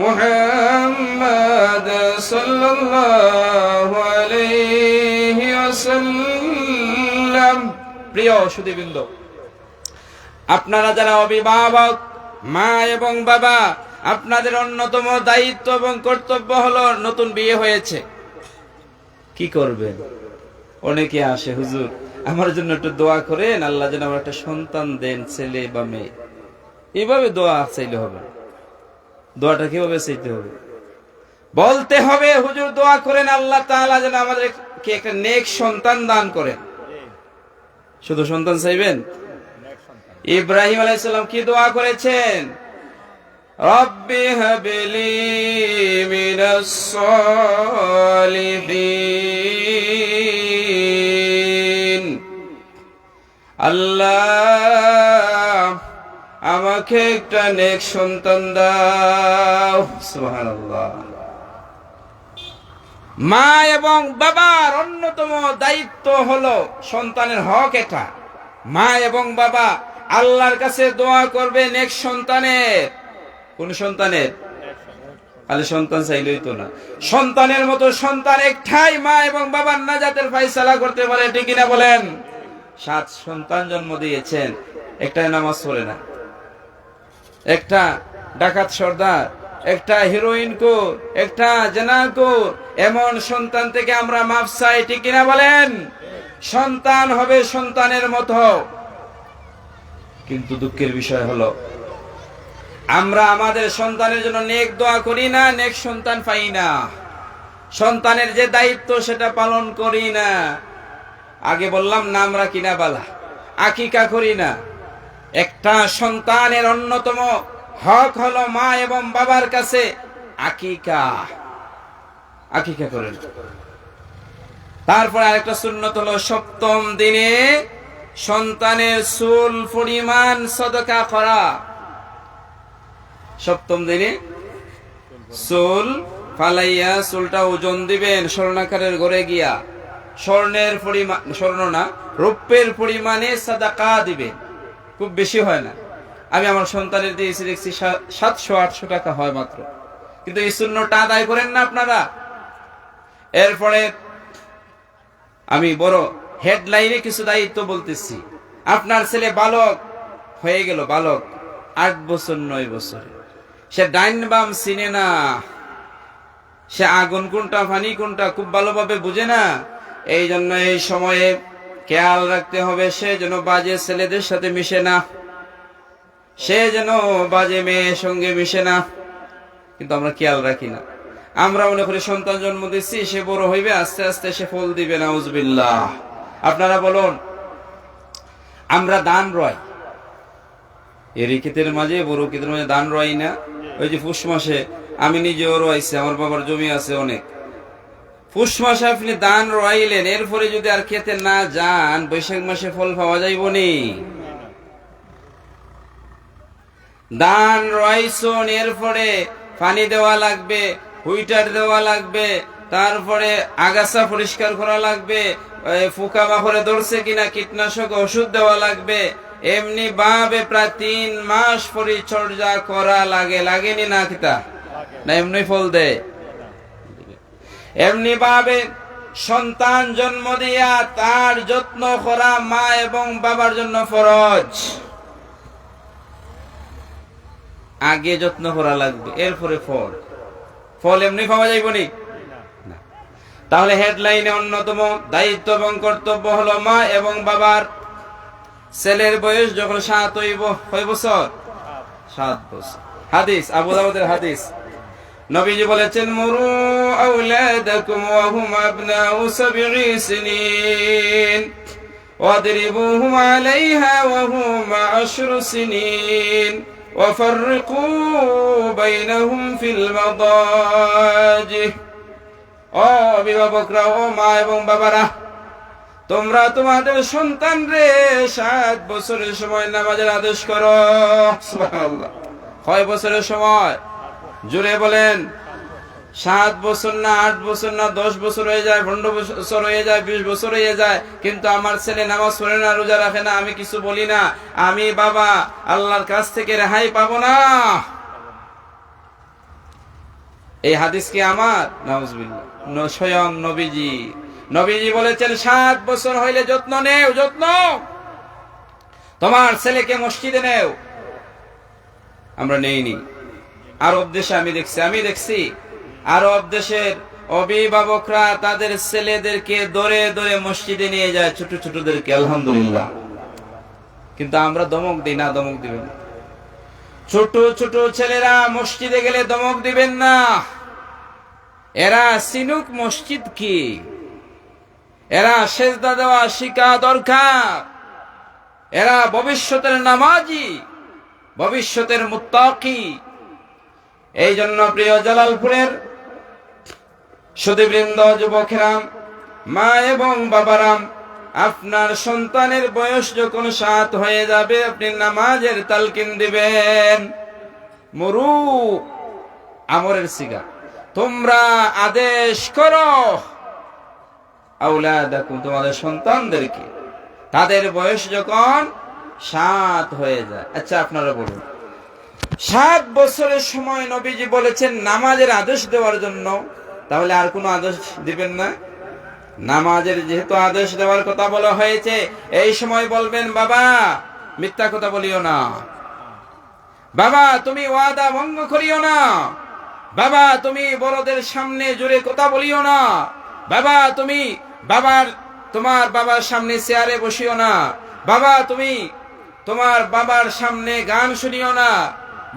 মুহাম্মাদ সাল্লাল্লাহু আলাইহি ওয়াসাল্লাম। প্রিয় সুধীবৃন্দ, আপনারা যারা অভিভাবক, মা এবং বাবা, আপনাদের অন্যতম দায়িত্ব এবং কর্তব্য হলো, নতুন বিয়ে হয়েছে, কি করবেন? অনেকে আসে, হুজুর আমার জন্য একটু দোয়া করেন, আল্লাহ যেন আমার একটা সন্তান দেন, ছেলে বা মেয়ে। এইভাবে দোয়া চাইলে হবে? দোয়াটা কিভাবে চাইতে হবে? বলতে হবে, হুজুর দোয়া করেন আল্লাহ তাআলা যেন আমাদেরকে একটা নেক সন্তান দান করেন। শুধু সন্তান চাইবেন? ইব্রাহিম আলাইহিস সালাম কি দোয়া করেছেন? রব্বি হাবলি মিনাস সালিহিন, আল্লাহ আমাকে একটা নেক সন্তান দাও। সুবহানাল্লাহ। মা এবং বাবার অন্যতম দায়িত্ব হলো সন্তানের হক। এটা মা এবং বাবা আল্লাহর কাছে দোয়া করবে নেক সন্তানের। কোন সন্তানের? খালি সন্তান চাইলেই তো না, সন্তানের মতো সন্তান একটাই মা এবং বাবার নাজাতের ফায়সালা করতে পারে, ঠিক কিনা বলেন? 7 সন্তান জন্ম দিয়েছেন, একটাই নামাজ পড়ে না, একটা ডাকাত সর্দার, একটা হিরোইন কোর, একটা জেনাকুর, এমন সন্তান থেকে আমরা মাফ চাই, ঠিক কিনা বলেন? সন্তান হবে সন্তানের মতো। কিন্তু দুঃখের বিষয় হলো আমরা আমাদের সন্তানের জন্য নেক দোয়া করি না, নেক সন্তান পাই না, সন্তানের যে দায়িত্ব সেটা পালন করি না। আগে বললাম নাম রাখি না বালা, আকিকা করি না। একটা সন্তানের অন্যতম হক হলো মা এবং বাবার কাছে আকিকা। আকিকা করেন। তারপর আরেকটা সুন্নত হলো 7ম দিনে সন্তানের চুল পরিমাণ সদকা করা। 7ম দিনে চুল ফালাইয়া চুলটা ওজন দিবেন স্বর্ণাকারের ঘরে গিয়া, স্বর্ণের পরিমাণ, স্বর্ণ না রৌপ্যের পরিমাণে সাদাকা দিবেন। খুব বেশি হয় না, আমি আমার সন্তানের দিয়েছি দেখছি 700-800 টাকা হয় মাত্র, কিন্তু এই সুন্নতটা আদায় করেন না আপনারা। এরপরে আমি বড় হেডলাইনে কিছু দায়িত্ব বলতেছি। আপনার ছেলে বালক হয়ে গেল, বালক 8 বছর 9 বছরে, সে ডাইন বাম চিনে না, সে আগুন কোনটা পানি কোনটা খুব ভালোভাবে বুঝে না। এই জন্য এই সময়ে খেয়াল রাখতে হবে সে যেন বাজে ছেলেদের সাথে মিশে না, সে যেন বাজে মেয়ের সঙ্গে মিশে না। কিন্তু আমরা খেয়াল রাখি না, আমরা মনে করি সন্তান জন্ম দিচ্ছি, সে বড় হইবে, আস্তে আস্তে সে ফল দিবে। নাউজুবিল্লাহ। আপনারা বলুন, আমরা দান রয়, এরি ক্ষেতের মাঝে বড় ক্ষেতের মাঝে দান রয় না? ওই যে পুষ মাসে আমি নিজেও রয়েছি, আমার বাবার জমি আছে অনেক, পুষ মাসে আপনি দান রয়াইলেন, এরপরে যদি আর খেতে না যান বৈশাখ মাসে ফল পাওয়া যাইব নি? দান রয়াইছন, এরপরে পানি দেওয়া লাগবে, হুইটার দেওয়া লাগবে, তারপরে আগাছা পরিষ্কার করা লাগবে, পোকা মাকড়ে ধরছে কিনা কীটনাশক ওষুধ দেওয়া লাগবে। এমনি ভাবে প্রায় 3 মাস পরিচর্যা করা লাগে, লাগেনি না? কিতা না এমনি ফল দেয়? এমনি ভাবে সন্তান জন্ম দিয়া তার যত্ন করা মা এবং বাবার জন্য ফরজ। আগে যত্ন করা লাগবে, এরপরে ফল। ফল এমনি পাওয়া যাইব নি? তাহলে হেডলাইনে অন্যতম দায়িত্ব এবং কর্তব্য হলো মা এবং বাবার। ছেলের বয়স যখন 7 হইব, কয় বছর? 7 বছর। হাদিস, আবু দাউদের হাদিস, নবীজি বলেছেন, মুরু আওলাদাকুম ওয়া হুম আবনাউ 7 সিনিন ওয়াদরিবুহুম আলাইহা ওয়া হুম 10 সিনিন ওয়াফাররিকু বাইনাহুম ফিল মাদাজিহ। ও অভিভাবকরা, ও মা এবং বাবারা, তোমরা তোমাদের সন্তান রে 7 বছরের সময় নামাজের আদেশ করো। সুবহানাল্লাহ। কয় বছরের সময়? জোরে বলেন। 7 বছর না, 8 বছর না, 10 বছর হয়ে যায়, 15 বছর হয়ে যায়, 20 বছর হয়ে যায়, কিন্তু আমার ছেলে নামাজ পড়ে না, রোজা রাখে না, আমি কিছু বলি না, আমি বাবা আল্লাহর কাছ থেকে রেহাই পাবো না। এই হাদিস কি আমার? নাউজুবিল্লাহ। স্বয়ং নবীজি, নবীজি বলেছেন 7 বছর হইলে যত্ন নেও, যত্ন। তোমার ছেলেকে মসজিদে নেও। আমরা নেইনি। আরব দেশে আমি দেখছি আরব দেশের অভিভাবকরা তাদের ছেলেদেরকে দৌড়ে দৌড়ে মসজিদে নিয়ে যায়, ছোট ছোটদেরকে, আলহামদুলিল্লাহ। কিন্তু আমরা ধমক দিই না, ধমক দিবেন না। ছোট ছোট ছেলেরা মসজিদে গেলে ধমক দিবেন না। এরা সিনুক মসজিদ কি, এরা সেজদা দেওয়া শিখা দরকার। এরা ভবিষ্যতের নামাজি, ভবিষ্যতের মুত্তাকি। এই জন্য প্রিয় জালালপুরের সুধীবৃন্দ, যুবকেরা, মা এবং বাবারাম, আপনার সন্তানের বয়স যখন 7 হয়ে যাবে আপনি নামাজের তালকিন দিবেন। মুরু আমরের সিগা, তোমরা আদেশ করো আওলাদাকুম, তোমাদের সন্তানদেরকে, তাদের বয়স যখন 7 হয়ে যায়। আচ্ছা আপনারা বলুন, 7 বছরের সময় নবীজি বলেছেন নামাজের আদেশ দেওয়ার জন্য, তাহলে আর কোনো আদেশ দিবেন না? নামাজের যেহেতু আদেশ দেওয়ার কথা বলা হয়েছে, এই সময় বলবেন বাবা মিথ্যা কথা বলিও না, বাবা তুমি ওয়াদা ভঙ্গ করিও না, বাবা তুমি বড়দের সামনে জোরে কথা বলিও না, বাবা তুমি তোমার বাবার সামনে চেয়ারে বসিও না, বাবা তুমি তোমার বাবার সামনে গান শুনিও না,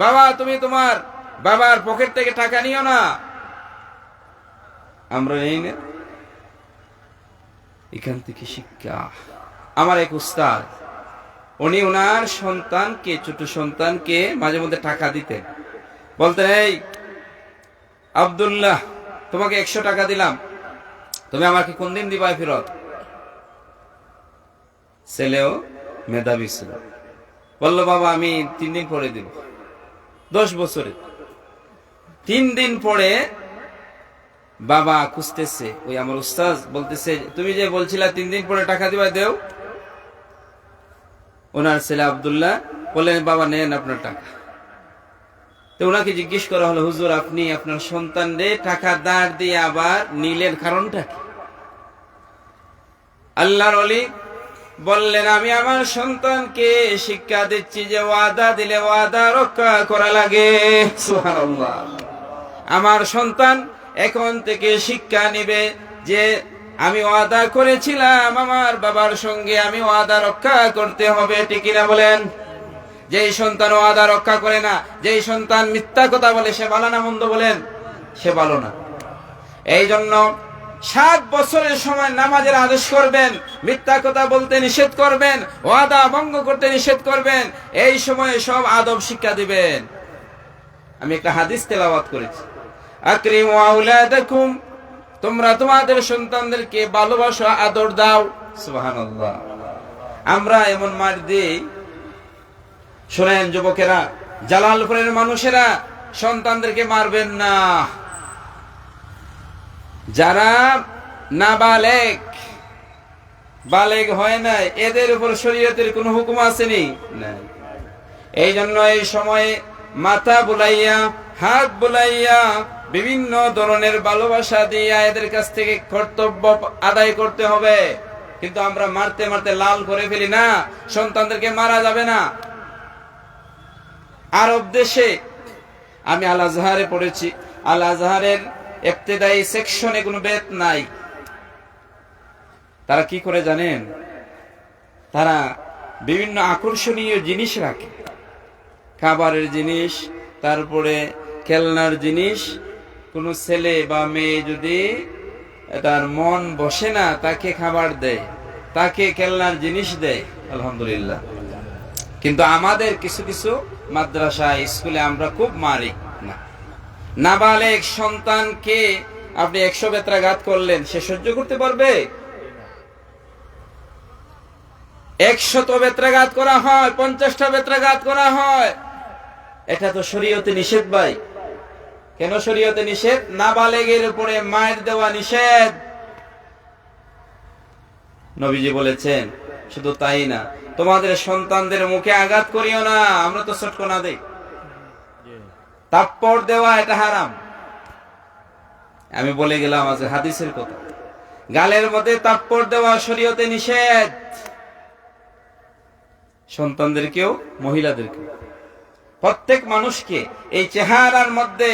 বাবা তুমি তোমার বাবার পকেট থেকে টাকা নিও না। আমরা এই না, এখান থেকে শিক্ষা। আমার এক উস্তাদ, উনি ওনার সন্তানকে, ছোট সন্তানকে মাঝে মধ্যে টাকা দিতেন, বলতেন এই আব্দুল্লাহ তোমাকে 100 টাকা দিলাম, তুমি আমাকে কোন দিন দিবা ফেরত? ছেলেও মেধাবী ছিল, বললো বাবা আমি 3 দিন পরে দিব। 10 বছরে 3 দিন পরে বাবা খুঁজতেছে, ওই আমার উস্তাদ বলতেছে তুমি যে বলছিলা 3 দিন পরে টাকা দিবা, দেও। ওনার ছেলে আব্দুল্লাহ বললেন বাবা নেন আপনার টাকা। তো ওনাকে জিজ্ঞেস করা হলো, হুজুর আপনি আপনার সন্তানদের টাকা দাঁড় দিয়ে আবার নিলেন, কারণটা কি? আল্লাহর ওলি বললেন আমি আমার সন্তানকে শিক্ষা দিচ্ছি যে ওয়াদা দিলে ওয়াদা রক্ষা করা লাগে। সুবহানাল্লাহ। আমার সন্তান এখন থেকে শিক্ষা নিবে যে আমি ওয়াদা করেছিলাম আমার বাবার সঙ্গে, আমি ওয়াদা রক্ষা করতে হবে, ঠিক কিনা বলেন? যেই সন্তান ওয়াদা রক্ষা করে না, যেই সন্তান মিথ্যা কথা বলে, সে ভালো না মন্দ বলেন? সে ভালো না। এই জন্য 7 বছরের সময় নামাজের আদেশ করবেন, মিথ্যা কথা বলতে নিষেধ করবেন, ওয়াদা ভঙ্গ করতে নিষেধ করবেন, এই সময়ে সব আদব শিক্ষা দিবেন। আমি একটা হাদিস তেলাওয়াত করেছি, আকরিমু আওলাদাকুম, তোমরা তোমাদের সন্তানদেরকে ভালোবাসো, আদর দাও। সুবহানাল্লাহ। আমরা এমন মার দিই, শোনেন যুবকেরা, জালালপুরের মানুষেরা সন্তানদেরকে মারবেন না। যারা নাবালেগ, বালেগ হয় নাই, এদের উপর শরীয়তের কোন হুকুম আসেনি? নাই। এই জন্য এই সময়ে মাথা বুলাইয়া, হাত বুলাইয়া, বিভিন্ন ধরনের ভালোবাসা দিয়া এদের কাছ থেকে কর্তব্য আদায় করতে হবে। কিন্তু আমরা মারতে মারতে লাল করে ফেলি না, সন্তানদেরকে মারা যাবে না। আরব দেশে আমি আল আজহারে পড়েছি, আল আজহারের ইবতিদায়ী সেকশনে কোনো বেত নাই। তারা কি করে জানেন? তারা বিভিন্ন আকর্ষণীয় জিনিস রাখে, খাবারের জিনিস, তারপরে খেলনার জিনিস। কোন ছেলে বা মেয়ে যদি তার মন বসে না, তাকে খাবার দেয়, তাকে খেলনার জিনিস দেয়, আলহামদুলিল্লাহ। কিন্তু আমাদের কিছু কিছু মাদ্রাসা স্কুলে আমরা খুব মারি না। নাবালেগ সন্তানকে আপনি 100 বেত্রাঘাত করলেন, সে সহ্য করতে পারবে? 100 বেত্রাঘাত করা হয়, 50টা বেত্রাঘাত করা হয়, এটা তো শরীয়তে নিষেধ ভাই। কেন শরীয়তে নিষেধ? নাবালেগের উপরে মায়ের দেওয়া নিষেধ। নবীজি বলেছেন শুধু তাই না, তোমাদের সন্তানদের মুখে আঘাত করিও না। আমরা তো চটকনা দেই, থাপ্পড় দেওয়া এটা হারাম। আমি বলে গেলাম আজ হাদিসের কথা, গালের মধ্যে থাপ্পড় দেওয়া শরীয়তে নিষেধ। সন্তানদেরকেও, মহিলাদেরকেও, প্রত্যেক মানুষকে এই চেহারার মধ্যে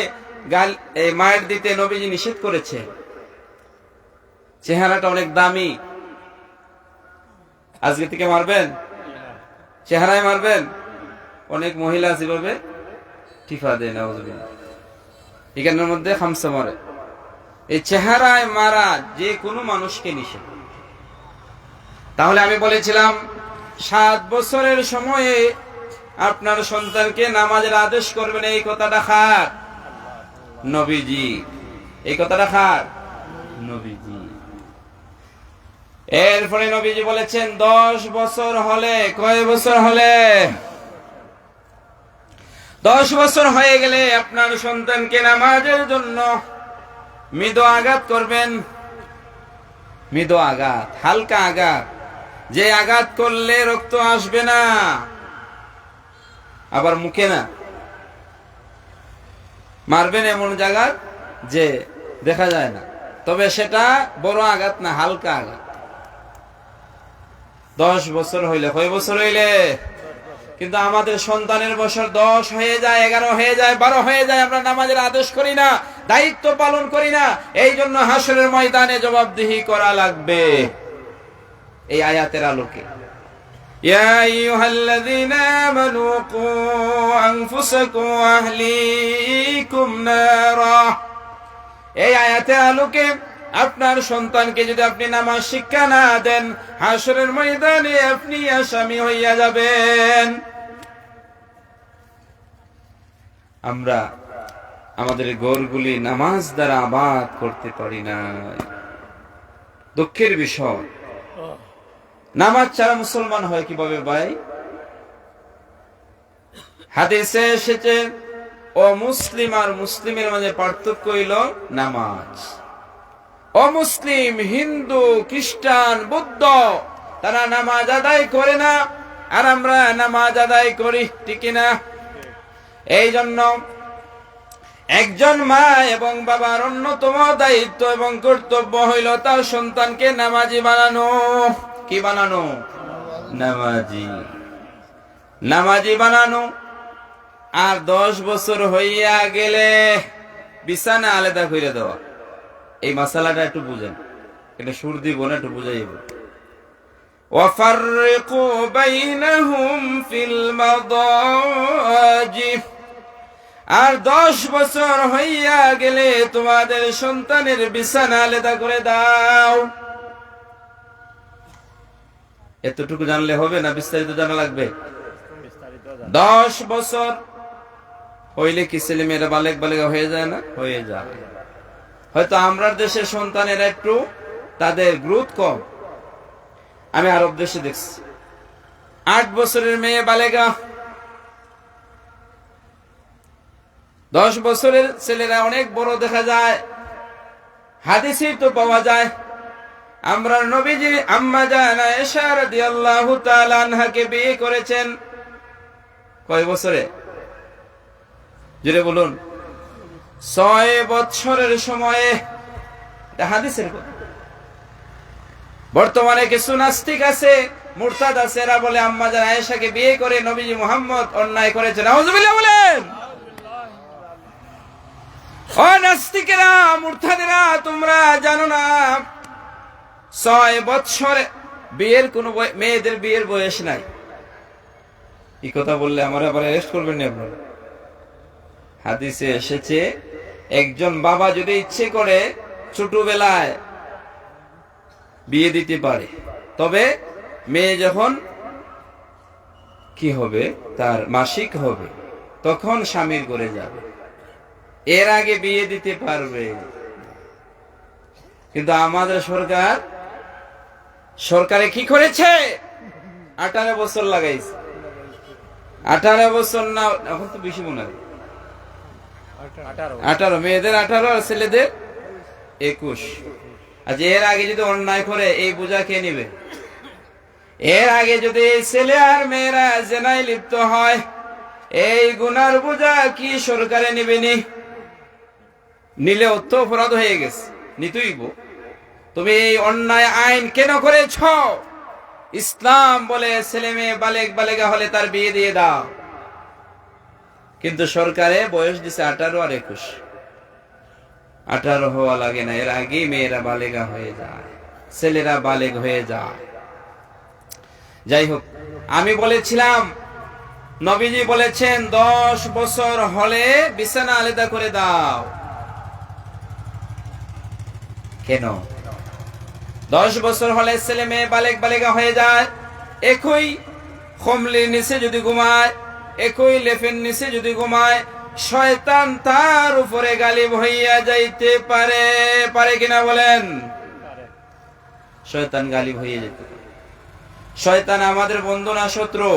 গাল মায়ের দিতে নবীজি নিষেধ করেছে। চেহারাটা অনেক দামি। আজকে থেকে মারবেন, চেহারায় মারবেন। অনেক মহিলা যেভাবে টিফা দেয় না, এখানের মধ্যে খামসা মারে। এই চেহারায় মারা যে কোনো মানুষকে নিষেধ। তাহলে আমি বলেছিলাম 7 বছরের সময়ে আপনার সন্তানকে নামাজের আদেশ করবেন, এই কথাটা খার? নবীজি। এই কথাটা খার? নবীজি। এরপরে নবীজি বলেছেন 10 বছর হলে, কয় বছর হলে? 10 বছর হয়ে গেলে আপনার সন্তানকে নামাজের জন্য মৃদু আঘাত করবেন। মৃদু আঘাত, হালকা আঘাত, যে আঘাত করলে রক্ত আসবে না, আবার মুখে না, মারবেন এমন জায়গা যে দেখা যায় না, তবে সেটা বড় আঘাত না, হালকা আঘাত। 10 বছর হইলে, কয় বছর হইলে? কিন্তু আমাদের সন্তানের বছর 10 হয়ে যায়, 11 হয়ে যায়, 12 হয়ে যায়, আমরা নামাজের আদেশ করি না, দায়িত্ব পালন করি না। এই জন্য হাসরের ময়দানে জবাবদিহি করা লাগবে এই আয়াতের আলোকে। ইয়া আইয়ুহাল্লাযীনা আমানু কু আনফুসাকুম ওয়া আহলিকুম নারা। এই আয়াতের আলোকে আপনার সন্তানকে যদি আপনি নামাজ শিক্ষা না দেন, হাসরের ময়দানে আপনি আসামি হইয়া যাবেন। আমরা আমাদের ঘরগুলি নামাজ দ্বারা আবাদ করতে পারি না, দুঃখের বিষয়। নামাজ ছাড়া মুসলমান হয় কিভাবে ভাই? হাদিসে এসেছে অমুসলিম আর মুসলিমের মাঝে পার্থক্য হইল নামাজ। অমুসলিম, হিন্দু, খ্রিস্টান, বৌদ্ধ, তারা নামাজ আদায় করে না, আর আমরা নামাজ আদায় করি, ঠিক না? এই জন্য একজন মা এবং বাবার অন্যতম দায়িত্ব এবং কর্তব্য হইল তার সন্তানকে নামাজি বানানো। কি বানানো? নামাজি। নামাজি বানানো। আর 10 বছর হইয়া গেলে বিছানা আলাদা করে দেওয়া। এই মাসালাটা একটু বুঝেন, এটা সুর দিব না, একটু বুঝাইব। ওয়াফাররিকু বাইনাহুম ফিল মাদাজি। আর 10 বছর হইয়া গেলে তোমাদের সন্তানের বিছানা আলাদা করে দাও। এতটুকু জানলে হবে না, বিস্তারিত জানা লাগবে? 10 বছর হইলে কি ছেলে মেয়েরা বালেক বালিকা হয়ে যায় না? হয়ে যায়। হয়তো আমরা দেশের সন্তানেরা একটু তাদের গ্রোথ কম। আমি আরব দেশে দেখছি 8 বছরের মেয়ে বালেগা, 10 বছরের ছেলেরা অনেক বড় দেখা যায়। হাদিসে তো পাওয়া যায়। আমরা নবীজি আম্মা জান আয়েশা রাদিয়াল্লাহু তাআলা আনহাকে বিয়ে করেছেন কয় বছরে? জোরে বলুন। 6 বছরের সময়ে। এটা হাদিসের কথা। বর্তমানে কিছু নাস্তিক আছে, মুরতাদ আছে, এরা বলে আম্মা জান আয়েশাকে বিয়ে করে নবীজি মুহাম্মদ অন্যায় করেছেন। নাউযুবিল্লাহ বলেন। ও নাস্তিকেরা, মুরতাদেরা, তোমরা জানো না 6 বছর বিয়ের কোন মেয়েদের বিয়ের বয়স নাই। এই কথা বললে আমার আবার অ্যারেস্ট করবেন না আপনারা। হাদিসে এসেছে একজন বাবা যদি ইচ্ছে করে ছোটবেলায় বিয়ে দিতে পারে, তবে মেয়ে যখন কি হবে, তার মাসিক হবে, তখন স্বামীর ঘরে যাবে, এর আগে বিয়ে দিতে পারবে। কিন্তু আমাদের সরকারে কি করেছে? 18 বছর লাগাইছে। 18 বছর না, এখন তো বেশি মনে হয় 18, মেয়েদের 18 আর ছেলেদের 21। আজ এর আগে যদি অন্যায় করে এই বোঝা কে নিবে? এর আগে যদি এই ছেলে আর মেয়েরা জেনায় লিপ্ত হয়, এই গুনার বোঝা কি সরকারে নিবেনি? নিলে অর্থ অপরাধ হয়ে গেছে, নিতেইব। তুমি এই অন্যায় আইন কেন করেছ? ইসলাম বলে ছেলে মেয়ে বালেক বালেগা হলে তার বিয়ে দিয়ে দাও, কিন্তু সরকারে বয়স দিছে 18 আর 21। 18 হওয়া লাগে না, এর আগে মেয়েরা বালেগা হয়ে যায়, ছেলেরা বালেগ হয়ে যায়। যাই হোক, আমি বলেছিলাম নবীজি বলেছেন 10 বছর হলে বিছানা আলাদা করে দাও। কেন? 10 বছর হলে ছেলে মেয়ে বালেক বালেগা হয়ে যায়। একই খমলির নিচে যদি ঘুমায়, একই লেফের নিচে যদি ঘুমায়, শয়তান তার উপরে গালিব হইয়া যাইতে পারে। পারে কিনা বলেন? শয়তান গালিব হয়ে যেত। শয়তান আমাদের বন্ধু না শত্রু?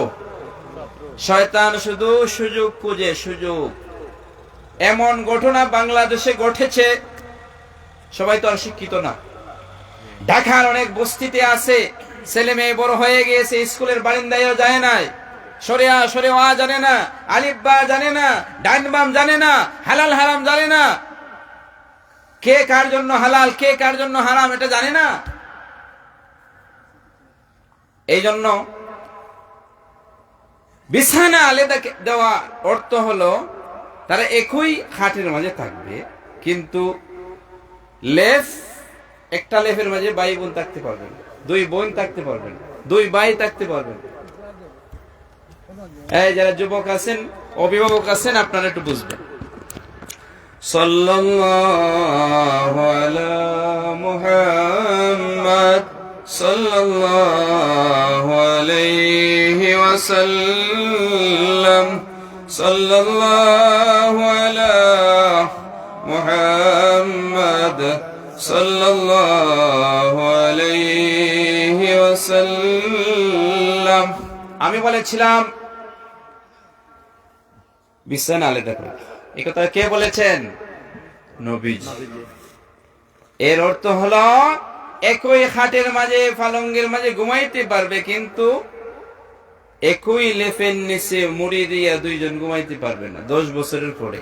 শয়তান শুধু সুযোগ খুঁজে, সুযোগ। এমন ঘটনা বাংলাদেশে ঘটেছে, সবাই তো আর শিক্ষিত না। ঢাকার অনেক বস্তিতে আছে, ছেলে মেয়ে বড় হয়ে গিয়েছে, স্কুলের বারিন্দায়ও যায় নাই, সরিয়া সরিয়া জানে না, আলিফ বা জানে না, ডাইন বাম জানে না, হালাল হারাম জানে না, কে কার জন্য হালাল কে কার জন্য হারাম এটা জানে না। এই জন্য বিছানা আলাদা দেওয়া অর্থ হলো তারা একই খাটের মাঝে থাকবে, কিন্তু লেফ একটা লেফের মাঝে ভাই বোন থাকতে পারবেন, দুই বোন থাকতে পারবেন, দুই ভাই থাকতে পারবেন। এই যারা যুবক আছেন, অভিভাবক আছেন, আপনারা একটু বুঝবেন। সাল্লাল্লাহু আলা মুহাম্মদ সাল্লাল্লাহু আলাইহি ওয়াসাল্লাম, সাল্লাল্লাহু আলা মুহাম্মদ সাল্লাল্লাহু আলাইহি ওয়াসাল্লাম। আমি বলেছিলাম বিছানা আলাদা করে, এই কথা কে বলেছেন? নবীজি। এর অর্থ হলো একই খাটের মাঝে পালঙ্গের মাঝে ঘুমাইতে পারবে, কিন্তু একই লেফের নিচে মুড়ি দিয়া দুইজন ঘুমাইতে পারবে না 10 বছরের পরে।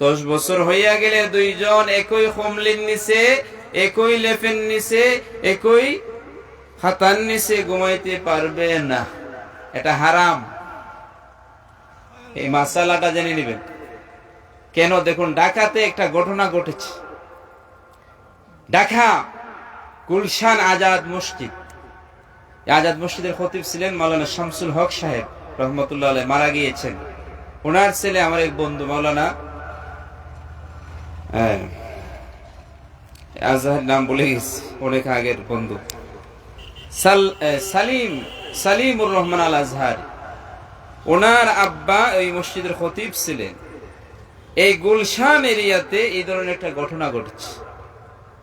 10 বছর হইয়া গেলে দুইজন একই কমলির নিচে, একই লেফের নিচে, একই খাতার নিচে ঘুমাইতে পারবে না, এটা হারাম। এই মাসালাটা জেনে নেবেন। কেন? দেখুন, ঢাকাতে একটা ঘটনা ঘটেছে। ঢাকা গুলশান আজাদ মসজিদ, আজাদ মসজিদের খতিব ছিলেন মাওলানা শামসুল হক সাহেব রহমতুল্লাহ আলাইহি, মারা গিয়েছেন। ওনার ছেলে আমার এক বন্ধু মাওলানা আজহার, নাম বলে গেছি, অনেক আগের বন্ধু, সালিমুর রহমান আল আজহার। ওনার আব্বা ওই মসজিদের খতিব ছিলেন। এই গুলশান এরিয়াতে এই ধরনের একটা ঘটনা ঘটেছে,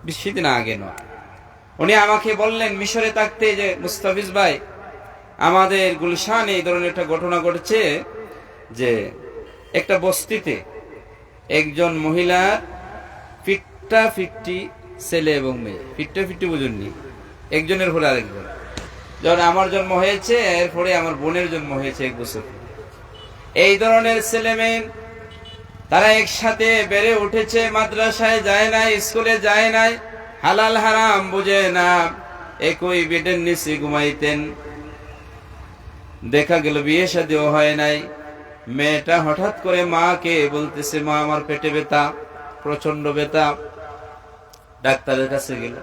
বেশি দিন আগে নয়। উনি আমাকে বললেন মিশরে থাকতে, যে মুস্তাফিজ ভাই, আমাদের গুলশানে এই ধরনের একটা ঘটনা ঘটেছে যে একটা বস্তিতে একজন মহিলার 50-50 ছেলে এবং মেয়ে। 50-50 বুঝুননি? একজনের পরে আরেকজন। যখন আমার জন্ম হয়েছে, এরপরে আমার বোনের জন্ম হয়েছে 1 বছর। এই ধরনের ছেলে মেয়ে তারা একসাথে বেড়ে উঠেছে, মাদ্রাসায় যায় নাই, স্কুলে যায় নাই, হালাল হারাম বুঝে না, একই বেডের নিচে ঘুমাইতেন। দেখা গেল বিয়ে শাদীও হয় নাই। মেয়েটা হঠাৎ করে মাকে বলতেছে, মা আমার পেটে ব্যথা, প্রচন্ড ব্যথা। ডাক্তারের কাছে গেল,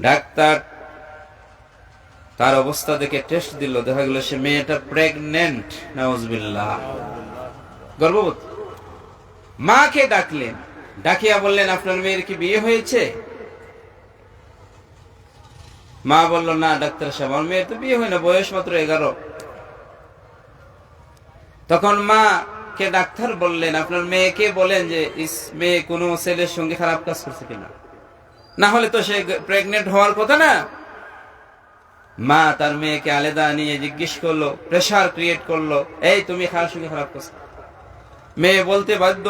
ডাক্তার তার অবস্থা দেখে টেস্ট দিল, দেখা গেল সে মেয়েটা প্রেগনেন্ট, নাউজুবিল্লাহ, গর্ভবতী। মাকে ডাকলেন, ডাকিয়া বললেন, আপনার মেয়ের কি বিয়ে হয়েছে? মা বলল, না ডাক্তার সাহেব, আমার মেয়ের তো বিয়ে হয় না, বয়স মাত্র 11। তখন মা কে ডাক্তার বললেন, আপনার মেয়েকে বলেন যে মেয়ে কোনো ছেলের সঙ্গে খারাপ কাজ করছে কিনা, না হলে তো সে প্রেগনেন্ট হওয়ার কথা না। মা তার মেয়েকে আলাদা নিয়ে জিজ্ঞেস করলো, প্রেসার ক্রিয়েট করলো, এই তুমি খারাপ সঙ্গে খারাপ করছো? মেয়ে বলতে বাধ্য।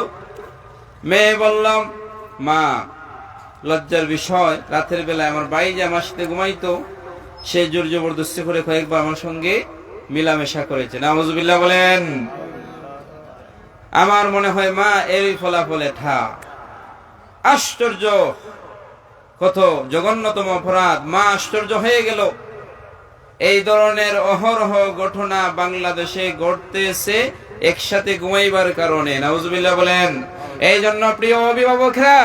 মেয়ে বললাম, মা লজ্জার বিষয়, রাতের বেলায় আমার ভাই যে আমার সাথে ঘুমাইতো, সে জোর জবরদস্তি করে কয়েকবার আমার সঙ্গে মিলামেশা করেছে। নাউজুবিল্লাহ বলেন। আমার মনে হয় মা এই ফলাফলে ঠা। আশ্চর্য, কত জঘন্যতম অপরাধ! মা আশ্চর্য হয়ে গেল। এই ধরনের অহরহ ঘটনা বাংলাদেশে ঘটতেছে একসাথে ঘুমাইবার কারণে। নাউজুবিল্লাহ বলেন। এই জন্য প্রিয় অভিভাবকরা,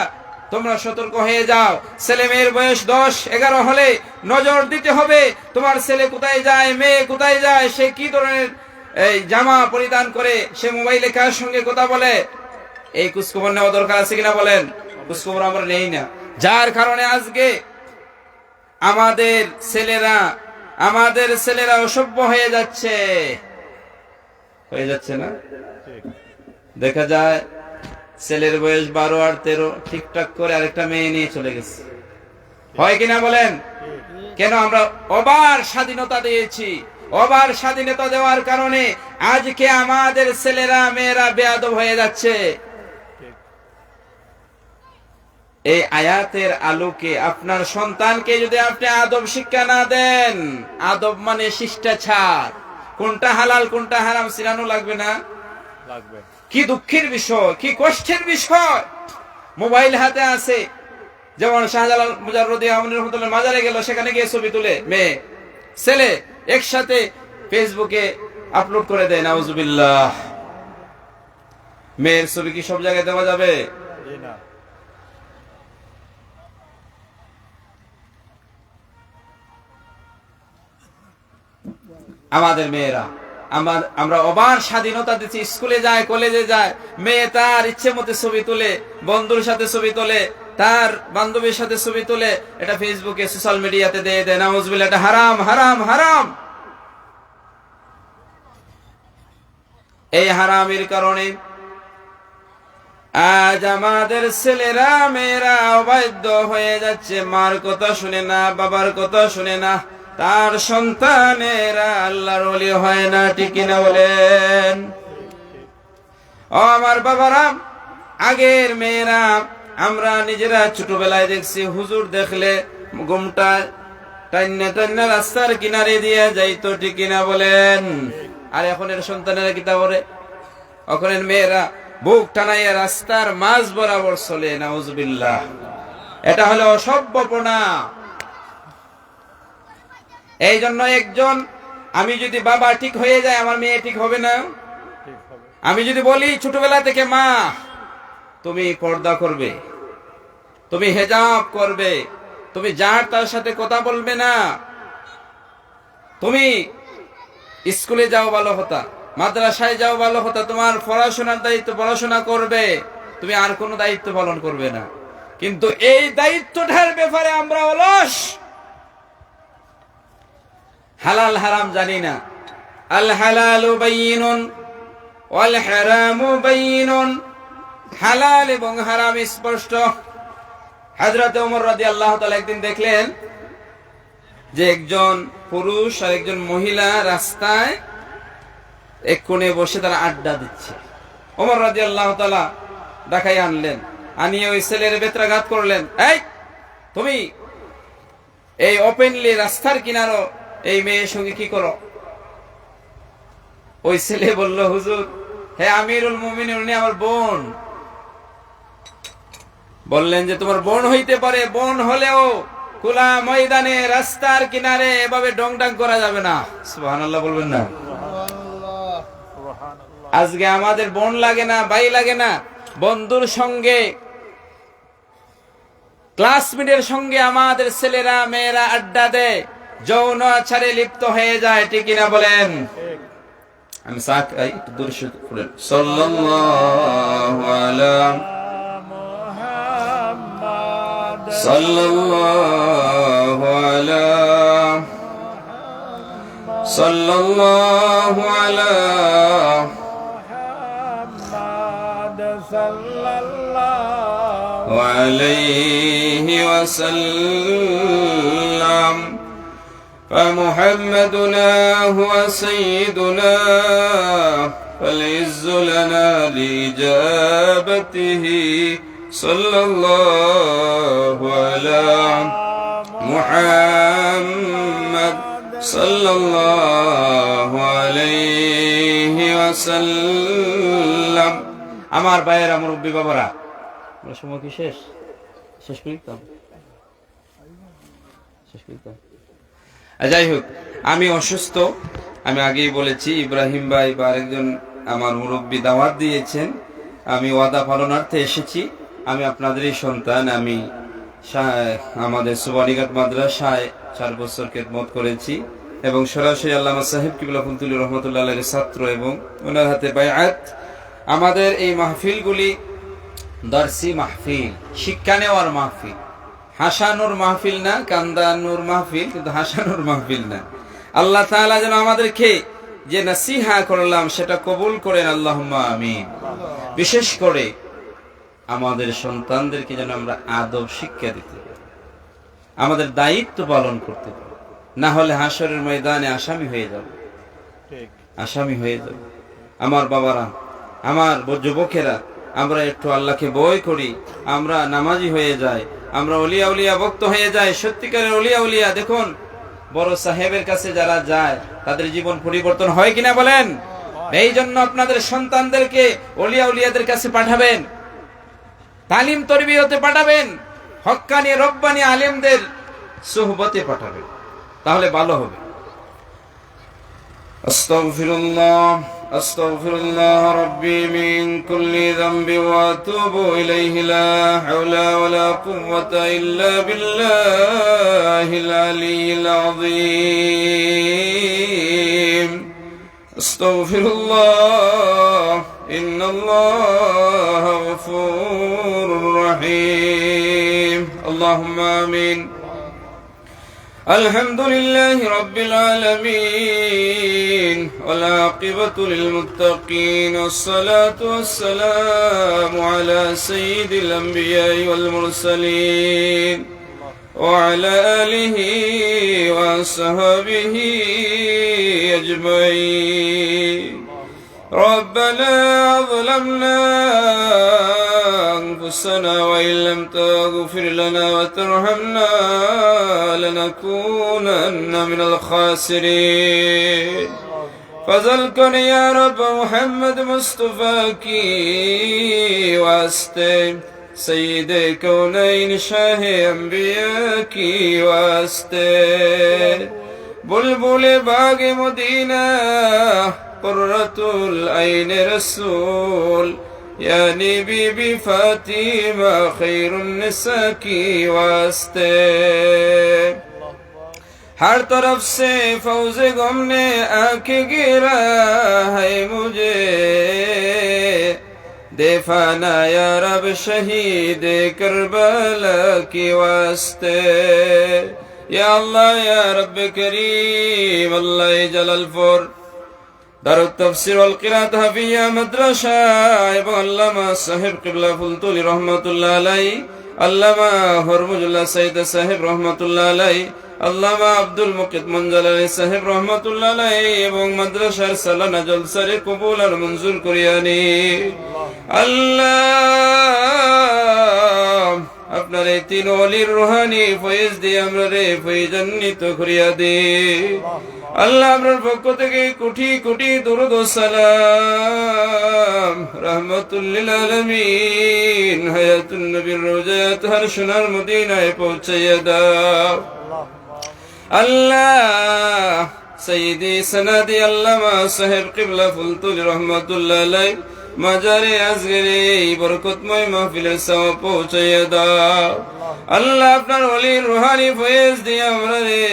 তোমরা সতর্ক হয়ে যাও। ছেলে মেয়ের বয়স 10-11 হলে নজর দিতে হবে, তোমার ছেলে কোথায় যায়, মেয়ে কোথায় যায়, সে কি ধরনের এই জামা পরিধান করে, সে মোবাইলে কার সঙ্গে কথা বলে, এই খোঁজখবর নেওয়া দরকার আছে কিনা বলেন? খোঁজখবর আমরা নেই না, যার কারণে আজকে আমাদের ছেলেরা অসভ্য হয়ে যাচ্ছে না? দেখা যায় ছেলের বয়স 12 আর 13, ঠিকঠাক করে আরেকটা মেয়ে নিয়ে চলে গেছে। হয় কিনা বলেন? কেন আমরা অবার স্বাধীনতা দিয়েছি? অবার স্বাধীনতা দেওয়ার কারণে আজকে আমাদের ছেলেরা মেয়েরা বেয়াদব হয়ে যাচ্ছে। এই আয়াতের আলোকে আপনার সন্তানকে যদি আপনি আদব শিক্ষা না দেন, আদব মানে শিষ্টাচার, কোনটা হালাল কোনটা হারাম চিনানো লাগবে না? লাগবে। কি দুঃখের বিষয়, কি কষ্টের বিষয়। মোবাইল হাতে আছে, যেমন শাহজালাল মুজাররদি আহমদ রহমতুল্লাহ মাজারে গেল, সেখানে গিয়ে ছবি তুলে মেয়ে ছেলে একসাথে ফেসবুকে আপলোড করে দেয়। নাউজুবিল্লাহ। মেয়ের ছবি কি সব জায়গায় দেওয়া যাবে? না। আমাদের মেয়েরা আমরা অবার স্বাধীনতা দিচ্ছি, স্কুলে যায় কলেজে যায়, মেয়ে তার ইচ্ছে মতো ছবি তুলে, বন্ধুর সাথে ছবি তোলে, তার বান্ধবীর সাথে ছবি তোলে, এটা ফেসবুকে সোশ্যাল মিডিয়াতে দিয়ে দেয়। নাউজুবিল্লাহ। এটা হারাম হারাম হারাম। এই হারামের কারণে আজ আমাদের ছেলেরা মেয়েরা অবাধ্য হয়ে যাচ্ছে, মার কথা শুনে না, বাবার কথা শুনে না, তার সন্তানেরা আল্লাহর ওলি হয় না। ঠিক কিনা বলেন? ও আমার বাবারা, আগের মেয়েরা আমরা নিজেরা ছোটবেলায় দেখছি, হুজুর দেখলে ঘুমটা টান্না টান্না রাস্তার কিনারে দিয়ে যাইতো। ঠিক কিনা বলেন? আর এখনের সন্তানেরা কিতা করে? এখনের মেয়েরা বুক টানাইয়া রাস্তার মাঝ বরাবর চলে। নাউজুবিল্লাহ। এটা হলো অসভ্যপনা। এই জন্য একজন, আমি যদি বাবা ঠিক হয়ে যায়, আমার মেয়ে ঠিক হবে না? আমি যদি বলি ছোটবেলা থেকে, মা তুমি পর্দা করবে, তুমি হেজাব করবে, তুমি যার তার সাথে কথা বলবে না, তুমি স্কুলে যাও ভালো হতা, মাদ্রাসায় যাও ভালো হতা, তোমার পড়াশোনার দায়িত্ব পড়াশোনা করবে, তুমি আর কোনো দায়িত্ব পালন করবে না। কিন্তু এই দায়িত্বটার ব্যাপারে আমরা অলস, হালাল হারাম জানি না। আল হালালু বাইয়িনুন ওয়াল হারামু বাইয়িনুন। হালাল এবং হারাম স্পষ্ট। হযরত ওমর রাদিয়াল্লাহু তাআলা একদিন দেখলেন যে একজন পুরুষ আর একজন মহিলা রাস্তায় এক কোণে বসে তারা আড্ডা দিচ্ছে। ওমর রাদিয়াল্লাহু তাআলা ডাকাই আনলেন, আনিয়ে ওই ছেলের বেত্রাঘাত করলেন। এই তুমি এই ওপেনলি রাস্তার কিনারো এই মেয়ের সঙ্গে কি করো? ওই ছেলে বলল, হুজুর, হে আমিরুল মুমিনিন, উনি আমার বোন। বললেন যে তোমার বোন হইতে পারে, বোন হলেও খোলা ময়দানে রাস্তার কিনারে এভাবে ডংডাং করা যাবে না। সুবহানাল্লাহ বলবেন না? আজকে আমাদের বোন লাগে না, ভাই লাগে না, বন্ধুর সঙ্গে ক্লাসমেটের সঙ্গে আমাদের ছেলেরা মেয়েরা আড্ডা দেয়, যৌন আচারে লিপ্ত হয়ে যায়। ঠিক কিনা বলেন? আমি একটু দূরে পড়েন। সাল্লাল্লাহু আলা মুহাম্মাদ, সাল্লাল্লাহু আলা সাল্লাল্লাহু আলা মুহাম্মাদ সাল্লাল্লাহু আলাইহি ওয়াসাল্লাম। فمحمدنا هو سيدنا فالعز لنا لإجابته صلى الله على محمد صلى الله عليه وسلم। আমার ভাইয়েরা, মুরব্বী বাবারা, সময় কি শেষ? শেষ করিতাম। যাই হোক, আমি অসুস্থ, আমি আগেই বলেছি। ইব্রাহিম ভাই বা আরেকজন আমার মুরব্বী দাওয়াত দিয়েছেন, আমি ওয়াদা পালনার্থে এসেছি। আমি আপনাদেরই সন্তান। আমি আমাদের সুবহানিঘাট মাদ্রাসায় 4 বছর খেদমত করেছি এবং সরাসরি আল্লামা সাহেব কিবলা ফুলতুলি রহমতুল্লাহ আলাইহির ছাত্র এবং ওনার হাতে বায়াত। আমাদের এই মাহফিলগুলি দর্সি মাহফিল, শিক্ষা নেওয়ার মাহফিল, হাসানোর মাহফিল না, কান্দানোর মাহফিল, কিন্তু হাসানোর মাহফিল না। আল্লাহ তাআলা যেন আমাদেরকে যে নসিহা করলাম সেটা কবুল করেন, আল্লাহুম্মা আমিন। বিশেষ করে আমাদের সন্তানদেরকে যেন আমরা আদব শিক্ষা দিতে পারি। আমাদের দায়িত্ব পালন করতে হবে, না হলে হাসরের ময়দানে আসামি হয়ে যাবে, আসামি হয়ে যাবে। আমার বাবারা, আমার যুবকেরা, আমরা একটু আল্লাহকে ভয় করি, আমরা নামাজি হয়ে যাই, আমরা ওলিয়া উলিয়া ভক্ত হয়ে যাই, সত্যিকারের ওলিয়া উলিয়া। দেখুন বড় সাহেবের কাছে যারা যায় তাদের জীবন পরিবর্তন হয় কিনা বলেন? এই জন্য আপনাদের সন্তানদেরকে ওলিয়া উলিয়াদের কাছে পাঠাবেন, তালিম তরবিয়তে পাঠাবেন, হক্কানি রব্বানি আলেমদের সুহবতে পাঠাবেন, তাহলে ভালো হবে। আস্তাগফিরুল্লাহ আস্তাগফিরুল্লাহ রাব্বি মিন কুল্লি যামবি ওয়া আতুবু ইলাইহি লা হাওলা ওয়া লা কুওয়াতা ইল্লা বিল্লাহিল আলিয়্যিল আযীম। আস্তাগফিরুল্লাহ ইন্নাল্লাহা গফুরুর রহিম। আল্লাহুম্মা আমিন। الحمد لله رب العالمين والعاقبة للمتقين والصلاة والسلام على سيد الأنبياء والمرسلين وعلى آله وصحبه أجمعين. ربنا ظلمنا أنفسنا وإن لم تغفر لنا وترحمنا لنكونن من الخاسرين. فضل کن یا رب محمد مصطفیٰ کی واسطے، سید کونین شاہ انبیاء کی واسطے، بلبل باغ مدینہ قرۃ العین رسول یعنی بی بی فاطمہ خیر النساء کی واسطے، ہر طرف سے فوز غم نے آنکھ گرا ہے مجھے، دے فانا یا رب شہید کربلا کی واسطے، یا اللہ یا رب کریم اللہ جلال فور দারুত তাফসীর ওয়াল কিরাআত হাফিয়া মাদ্রাসা এবং আল্লামা সাহেব কিবলা ফুলতুলি রহমাতুল্লাহ আলাইহি, আল্লামা হরমুজুল্লাহ সাইদ সাহেব রহমাতুল্লাহ আলাইহি, আল্লামা আব্দুল মুকিত মঞ্জালালী সাহেব রহমাতুল্লাহ আলাইহি এবং মাদ্রাসার সালানা জলসারে কবুল আর মঞ্জুর করিয়া নিন। আল্লাহ আপনার এই তিন ওলির রুহানি ফয়েজ দিয়ে আমরা রে ফয়েজান্বিত করিয়া দে। আল্লাহ আপনার পক্ষ থেকে কোটি কোটি দরুদ ও সালাম রাহমাতুল লিল আলামিন হায়াতুন নবীর রওজাত হর সোনার মদিনায় পৌঁছাইয়া দাও। আল্লাহ সাইয়্যিদি সনদি আল্লামা সাহেব কিবলা ফুলতুলি রহমাতুল্লাহ আলাইহি মাজারে আজগরে এই বরকতময় মাহফিলের সওয়াব পৌঁছাইয়া দাও। আল্লাহ আপনার ওলির রুহানি ফয়েজ দিয়ে আমরা রে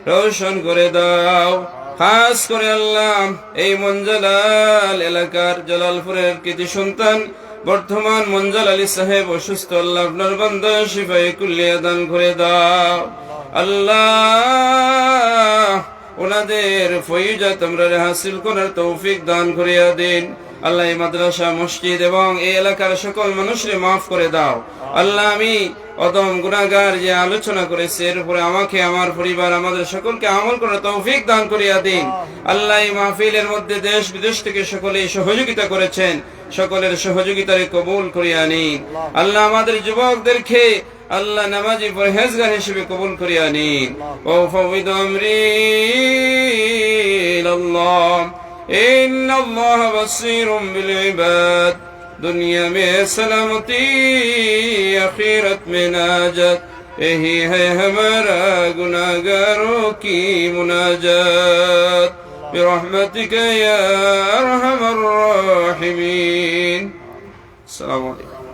রোশন করে দাও। খাস করে আল্লাহ এই মঞ্জালাল এলাকার জালালপুরের কৃতি সন্তান বর্তমান মঞ্জাল আলী সাহেব অসুস্থ, আল্লাহ আপনার বান্দা শিফায়ে কুল্লিয়া দান করে দাও। আল্লাহ ওনাদের ফয়জাত আমরা হাসিল করার তৌফিক দান করিয়া দিন। আল্লাহ এই মাদ্রাসা মসজিদ এবং এই এলাকার সকল মানুষকে মাফ করে দাও। আল্লাহ আমি অদম গুনাহগার যে আলোচনা করেছে এর উপরে আমাকে, আমার পরিবার, আমাদের সকলকে আমল করার তৌফিক দান করিয়া দিন। আল্লাহ এই মাহফিলের মধ্যে দেশ বিদেশ থেকে সকলেই সহযোগিতা করেছেন, সকলের সহযোগিতারে কবুল করিয়া নিন। আল্লাহ আমাদের যুবকদেরকে আল্লাহ নামাজি পরহেজগার হিসেবে কবুল করিয়া নিন। ও ফাওয়িদু আমরি ইলাল্লাহ ইন্নাল্লাহ বাসীরুম বিল ইবাদ। दुनिया में सलामती आखिरत में नाजत, यही है हमारा गुनाहगारों की मुनाजात। बिरहमतिक या अरहमर राहिमीन। अस्सलामु अलैकुम।